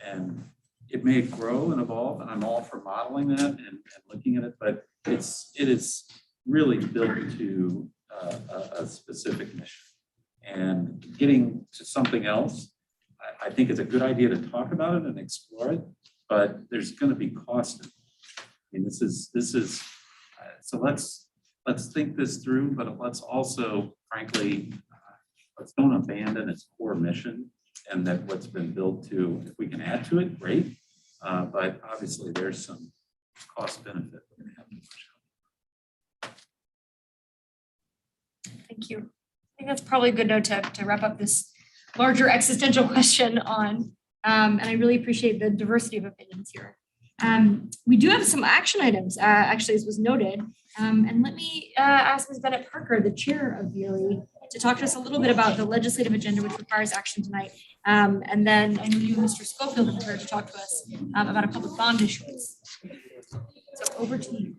And it may grow and evolve, and I'm all for modeling that and looking at it, but it is really built to a specific mission. And getting to something else, I think it's a good idea to talk about it and explore it, but there's going to be cost. I mean, this is so let's think this through, but let's also, frankly, let's don't abandon its core mission and that what's been built to. If we can add to it, great. But obviously, there's some cost benefit that we're going to have to push out. Thank you. I think that's probably a good note to wrap up this larger existential question on, and I really appreciate the diversity of opinions here. We do have some action items, actually, as was noted. And let me ask Ms. Bennett Parker, the chair of VRE, to talk to us a little bit about the legislative agenda, which requires action tonight. And then I know you, Mr. Schofield, are prepared to talk to us about a public bond issuance. So over to you.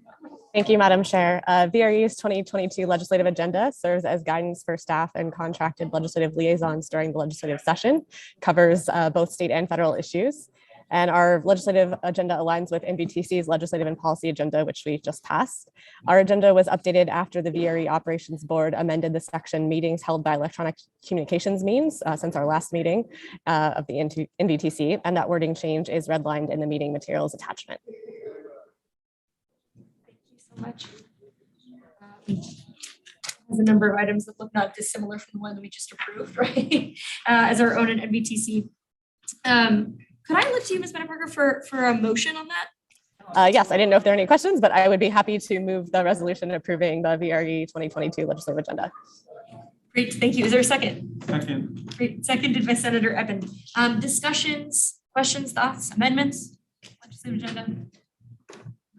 Thank you, Madam Chair. VRE's 2022 legislative agenda serves as guidance for staff and contracted legislative liaisons during the legislative session, covers both state and federal issues. And our legislative agenda aligns with NVTC's legislative and policy agenda, which we just passed. Our agenda was updated after the VRE Operations Board amended the section meetings held by electronic communications means since our last meeting of the NVTC, and that wording change is redlined in the meeting materials attachment. Much. There's a number of items that look not dissimilar from the one that we just approved, right? As our own at NVTC. Could I look to you, Ms. Bennett Parker, for a motion on that? Yes, I didn't know if there are any questions, but I would be happy to move the resolution approving the VRE 2022 legislative agenda. Great, thank you. Is there a second? Second. Great, seconded by Senator Eppen. Discussions, questions, thoughts, amendments, legislative agenda?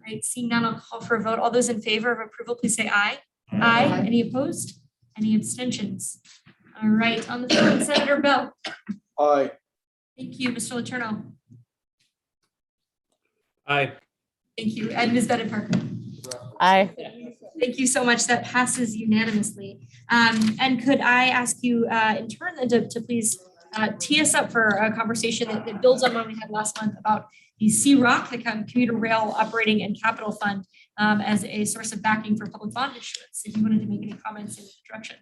Right, seeing none, I'll call for a vote. All those in favor of approval, please say aye. Aye. Any opposed? Any abstentions? All right, on the floor, Senator Bell. Aye. Thank you, Mr. Letourneau. Aye. Thank you, and Ms. Bennett Parker. Aye. Thank you so much. That passes unanimously. And could I ask you in turn then to please tee us up for a conversation that builds on one we had last month about the CROC, the Commuter Rail Operating and Capital Fund, as a source of backing for public bond issuance. If you wanted to make any comments in this direction.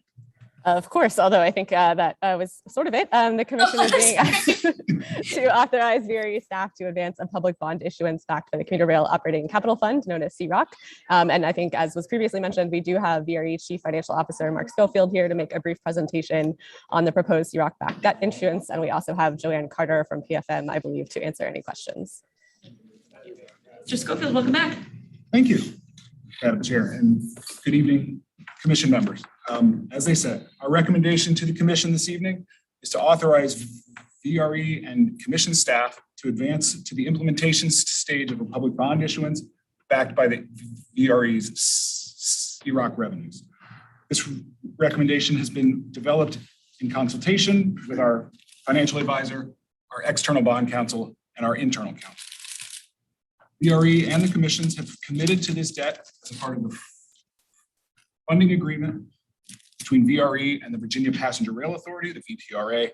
Of course, although I think that was sort of it. The commission is being asked to authorize VRE staff to advance a public bond issuance backed by the Commuter Rail Operating and Capital Fund, known as CROC. And I think, as was previously mentioned, we do have VRE Chief Financial Officer Mark Schofield here to make a brief presentation on the proposed CROC backed debt issuance. And we also have Joanne Carter from PFM, I believe, to answer any questions. Mr. Schofield, welcome back. Thank you, Madam Chair, and good evening, Commission members. As I said, our recommendation to the Commission this evening is to authorize VRE and Commission staff to advance to the implementation stage of a public bond issuance backed by the VRE's CROC revenues. This recommendation has been developed in consultation with our financial advisor, our external bond counsel, and our internal counsel. VRE and the commissions have committed to this debt as a part of the funding agreement between VRE and the Virginia Passenger Rail Authority, the VPRA,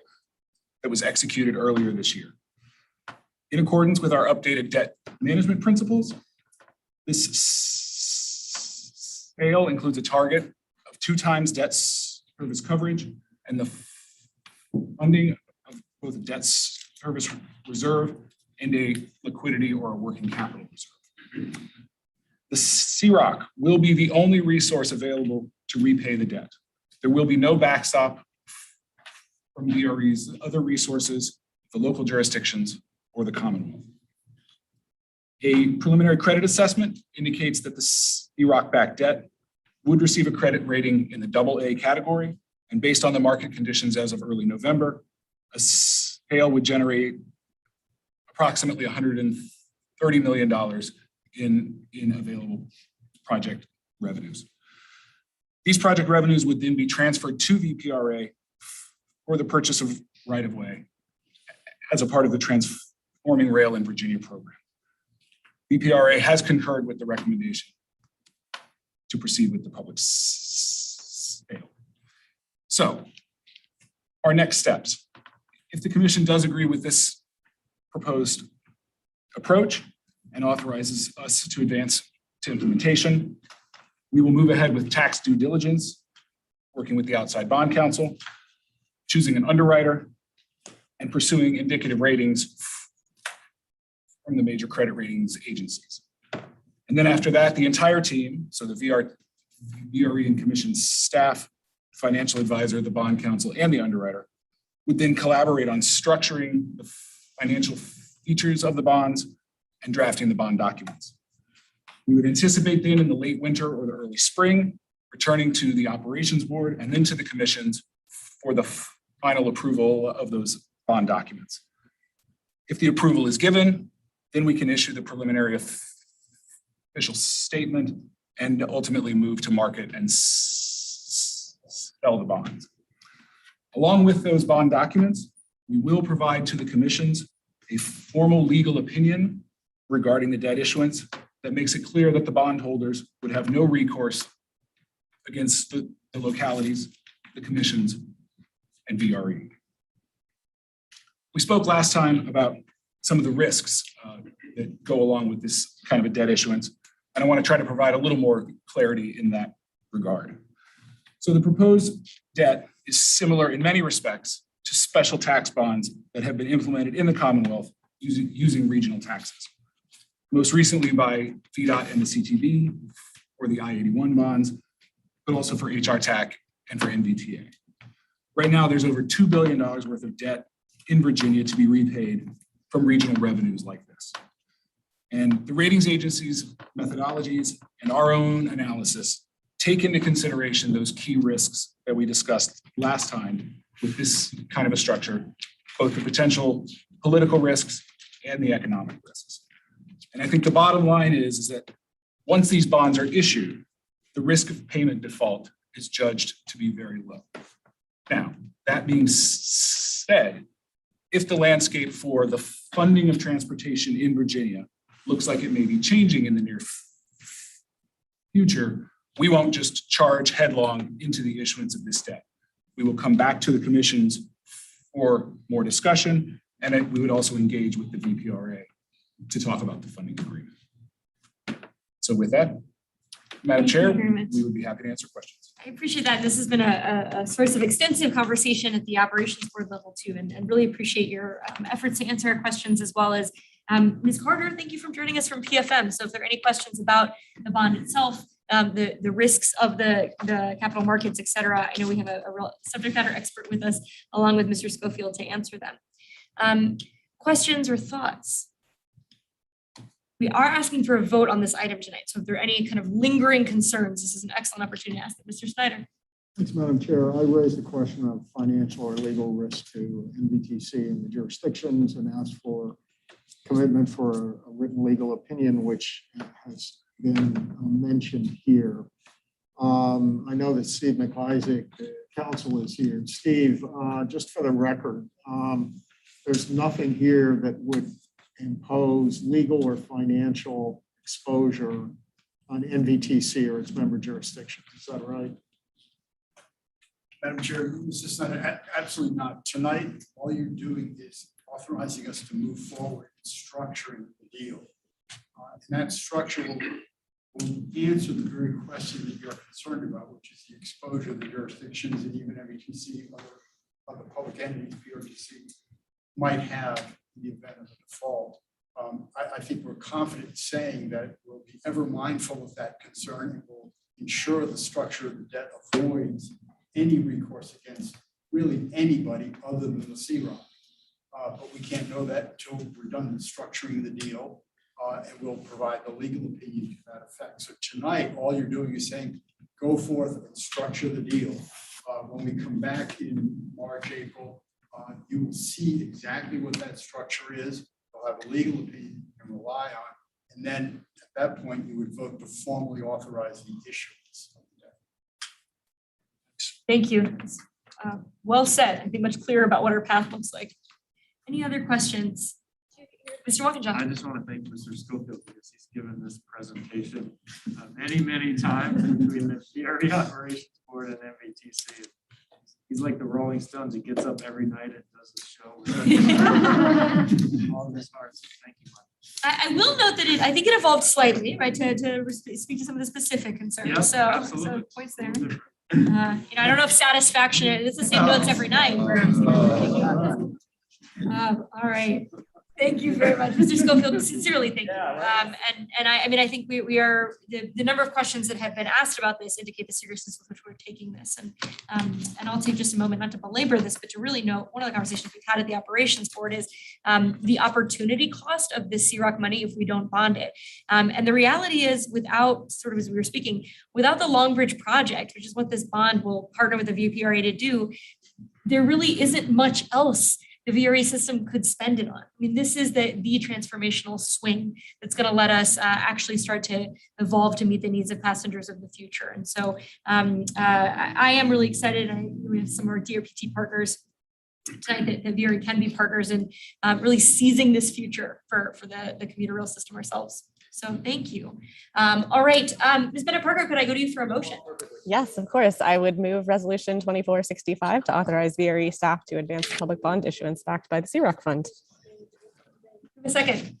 that was executed earlier this year. In accordance with our updated debt management principles, this sale includes a target of 2 times debt service coverage and the funding of both a debt service reserve and a liquidity or a working capital reserve. The CROC will be the only resource available to repay the debt. There will be no backstop from VRE's other resources if the local jurisdictions, or the Commonwealth. A preliminary credit assessment indicates that the CROC-backed debt would receive a credit rating in the AA category, and based on the market conditions as of early November, a sale would generate approximately $130 million in available project revenues. These project revenues would then be transferred to VPRA for the purchase of right-of-way as a part of the Transforming Rail in Virginia program. VPRA has concurred with the recommendation to proceed with the public sale. So, our next steps. If the commission does agree with this proposed approach and authorizes us to advance to implementation, we will move ahead with tax due diligence, working with the outside bond counsel, choosing an underwriter, and pursuing indicative ratings from the major credit ratings agencies. And then after that, the entire team, so the VRE and commission staff, financial advisor, the bond counsel, and the underwriter, would then collaborate on structuring the financial features of the bonds and drafting the bond documents. We would anticipate then in the late winter or the early spring, returning to the operations board and then to the commissions for the final approval of those bond documents. If the approval is given, then we can issue the preliminary official statement and ultimately move to market and sell the bonds. Along with those bond documents, we will provide to the commissions a formal legal opinion regarding the debt issuance that makes it clear that the bondholders would have no recourse against the localities, the commissions, and VRE. We spoke last time about some of the risks that go along with this kind of a debt issuance, and I want to try to provide a little more clarity in that regard. So the proposed debt is similar in many respects to special tax bonds that have been implemented in the Commonwealth using regional taxes. Most recently by VDOT and the CTB or the I-81 bonds, but also for HR TAC and for NVTA. Right now, there's over $2 billion worth of debt in Virginia to be repaid from regional revenues like this. And the ratings agencies' methodologies and our own analysis take into consideration those key risks that we discussed last time with this kind of a structure, both the potential political risks and the economic risks. And I think the bottom line is that once these bonds are issued, the risk of payment default is judged to be very low. Now, that being said, if the landscape for the funding of transportation in Virginia looks like it may be changing in the near future, we won't just charge headlong into the issuance of this debt. We will come back to the commissions for more discussion, and we would also engage with the VPRA to talk about the funding agreement. So with that, Madam Chair, we would be happy to answer questions. I appreciate that. This has been a source of extensive conversation at the operations board level too, and really appreciate your efforts to answer our questions, as well as Ms. Carter, thank you for joining us from PFM. So if there are any questions about the bond itself, the risks of the capital markets, et cetera, I know we have a real subject matter expert with us, along with Mr. Schofield, to answer them. Questions or thoughts? We are asking for a vote on this item tonight. So if there are any kind of lingering concerns, this is an excellent opportunity to ask them. Mr. Snyder. Thanks, Madam Chair. I raised the question of financial or legal risk to NVTC and the jurisdictions and asked for commitment for a written legal opinion, which has been mentioned here. I know that Steve McIsaac, the counsel, is here. Steve, just for the record, there's nothing here that would impose legal or financial exposure on NVTC or its member jurisdictions. Is that right? Madam Chair, Mr. Snyder, absolutely not. Tonight, all you're doing is authorizing us to move forward in structuring the deal. And that structure will answer the very question that you're concerned about, which is the exposure of the jurisdictions and even NVTC, other public entities, PRTC, might have in the event of a default. I think we're confident saying that we'll be ever mindful of that concern and will ensure the structure of the debt avoids any recourse against really anybody other than the CROC. but we can't know that until we're done structuring the deal. And we'll provide the legal opinion to that effect. So tonight, all you're doing is saying, go forth and structure the deal. When we come back in March, April, you will see exactly what that structure is. You'll have a legal opinion you can rely on. And then at that point, you would vote to formally authorize the issuance of the debt. Thank you. Well said. I think much clearer about what our path looks like. Any other questions? Mr. Walkinshaw. I just want to thank Mr. Schofield because he's given this presentation many times between the Area Operations Board and NVTC. He's like the Rolling Stones. He gets up every night and does a show. All this hard. So thank you, Mike. I will note that I think it evolved slightly, right, to speak to some of the specific concerns. Yep, so absolutely. Points there. I don't know if satisfaction, it's the same notes every night. All right. Thank you very much, Mr. Schofield. Sincerely, thank you. I think we are the number of questions that have been asked about this indicate the seriousness with which we're taking this. And I'll take just a moment not to belabor this, but to really note one of the conversations we've had at the operations board is the opportunity cost of this CROC money if we don't bond it. And the reality is, without sort of as we were speaking, without the Long Bridge project, which is what this bond will partner with the VPRA to do, there really isn't much else the VRE system could spend it on. I mean, this is the transformational swing that's going to let us actually start to evolve to meet the needs of passengers of the future. And so I am really excited. We have some of our DRPT partners tonight that VRE can be partners in really seizing this future for the commuter rail system ourselves. So thank you. All right, Ms. Bennett-Parker, could I go to you for a motion? Yes, of course. I would move Resolution 2465 to authorize VRE staff to advance the public bond issuance backed by the CROC Fund. A second.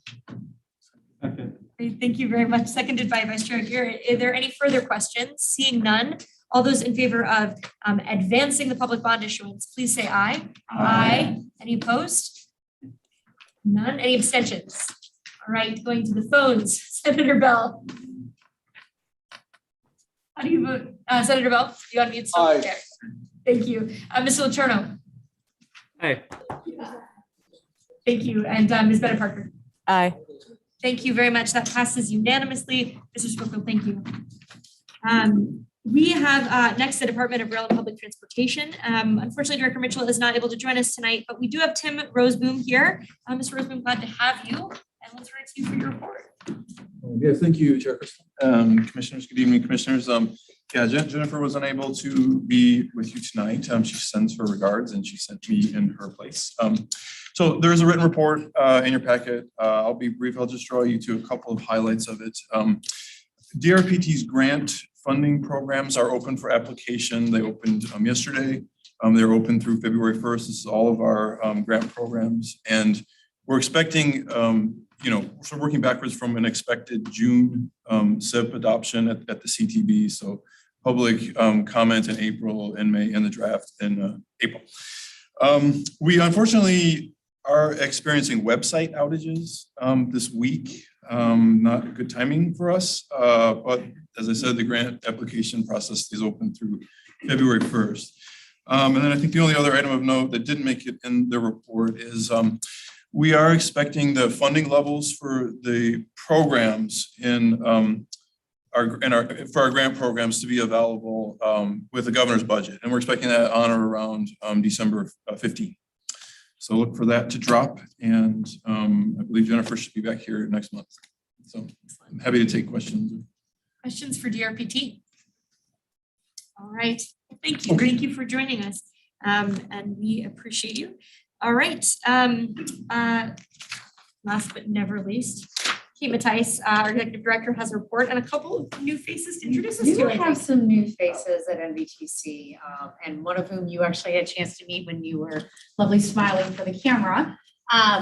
Great, thank you very much. Seconded by Vice Chair Garrett. Are there any further questions? Seeing none, all those in favor of advancing the public bond issuance, please say aye. Aye. Any opposed? None. Any abstentions? All right, going to the phones. Senator Bell. How do you vote? Senator Bell, you unmute. Aye. Okay. Thank you. Mr. Letourneau. Hey. Thank you. And Ms. Bennett-Parker. Aye. Thank you very much. That passes unanimously. Mr. Schofield, thank you. We have next the Department of Rail and Public Transportation. Unfortunately, Director Mitchell is not able to join us tonight, but we do have Tim Roseboom here. Mr. Roseboom, glad to have you. And we'll turn it to you for your report. Yeah, thank you, Chairperson. Commissioners, good evening, Commissioners. Jennifer was unable to be with you tonight. She sends her regards and she sent me in her place. So there is a written report in your packet. I'll be brief. I'll just draw you to a couple of highlights of it. DRPT's grant funding programs are open for application. They opened yesterday. They're open through February 1st. This is all of our grant programs. And we're expecting, so working backwards from an expected June SIP adoption at the CTB. So public comment in April and May and the draft in April. We unfortunately are experiencing website outages this week. Not good timing for us, but as I said, the grant application process is open through February 1st. And then I think the only other item of note that didn't make it in the report is we are expecting the funding levels for the programs for our grant programs to be available with the governor's budget. And we're expecting that on or around December 15th. So look for that to drop. And I believe Jennifer should be back here next month. So I'm happy to take questions. Questions for DRPT? All right, thank you. Okay. Thank you for joining us. And we appreciate you. All right, last but never least, Kate Mattice, our Executive Director, has a report and a couple of new faces to introduce us We to. do have some new faces at NVTC, and one of whom you actually had a chance to meet when you were lovely smiling for the camera.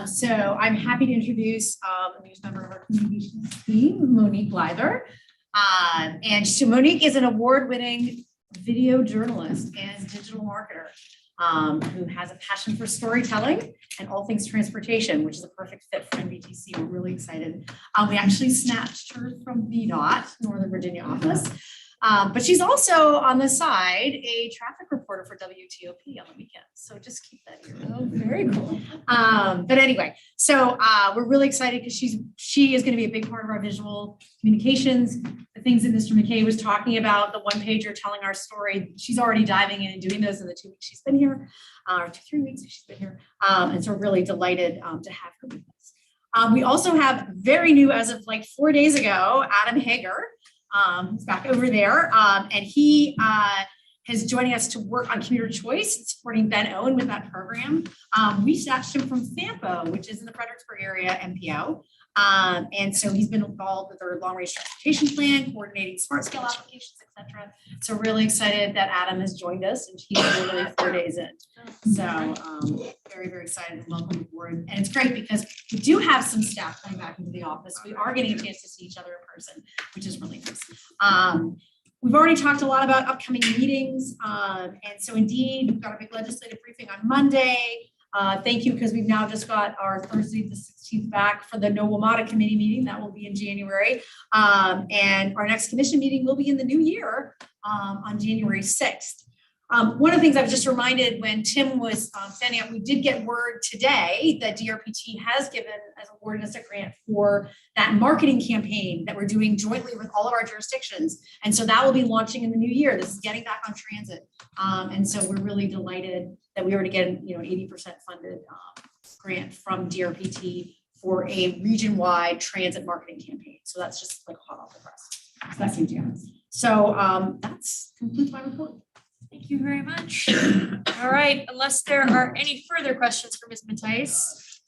So I'm happy to introduce a new member of our communications team, Monique Blyther. And Monique is an award-winning video journalist and digital marketer who has a passion for storytelling and all things transportation, which is a perfect fit for NVTC. We're really excited. We actually snatched her from VDOT, Northern Virginia office. But she's also on the side, a traffic reporter for WTOP on the weekends. So just keep that here. Oh, very cool. But anyway, so we're really excited because she is going to be a big part of our visual communications. The things that Mr. McKay was talking about, the one pager telling our story, she's already diving in and doing those in the 2 weeks she's been here, or 3 weeks she's been here. And so we're really delighted to have her with us. We also have very new, as of like 4 days ago, Adam Hager. He's back over there, and he is joining us to work on commuter choice and supporting Ben Owen with that program. We snatched him from FAMPO, which is in the Fredericksburg area MPO. And so he's been involved with our long range transportation plan, coordinating smart scale applications, et cetera. So really excited that Adam has joined us, and he's literally 4 days in. So very, very excited to welcome aboard. And it's great because we do have some staff coming back into the office. We are getting a chance to see each other in person, which is really nice. We've already talked a lot about upcoming meetings. And so indeed, we've got a big legislative briefing on Monday. Thank you, because we've now just got our Thursday, the 16th back for the No WMATA committee meeting. That will be in January. And our next commission meeting will be in the new year on January 6th. One of the things I was just reminded when Tim was standing up, we did get word today that DRPT has awarded us a grant for that marketing campaign that we're doing jointly with all of our jurisdictions. And so that will be launching in the new year. This is getting back on transit. And so we're really delighted that we were to get an 80% funded grant from DRPT for a region-wide transit marketing campaign. So that's just like hot off the press. So that's new jams. So that's concludes my report. Thank you very much. All right, unless there are any further questions for Ms. Mattice,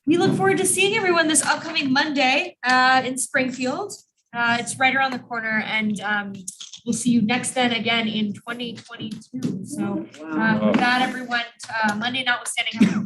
we look forward to seeing everyone this upcoming Monday in Springfield. It's right around the corner, and we'll see you next then again in 2022. So with that, everyone, Monday notwithstanding, have a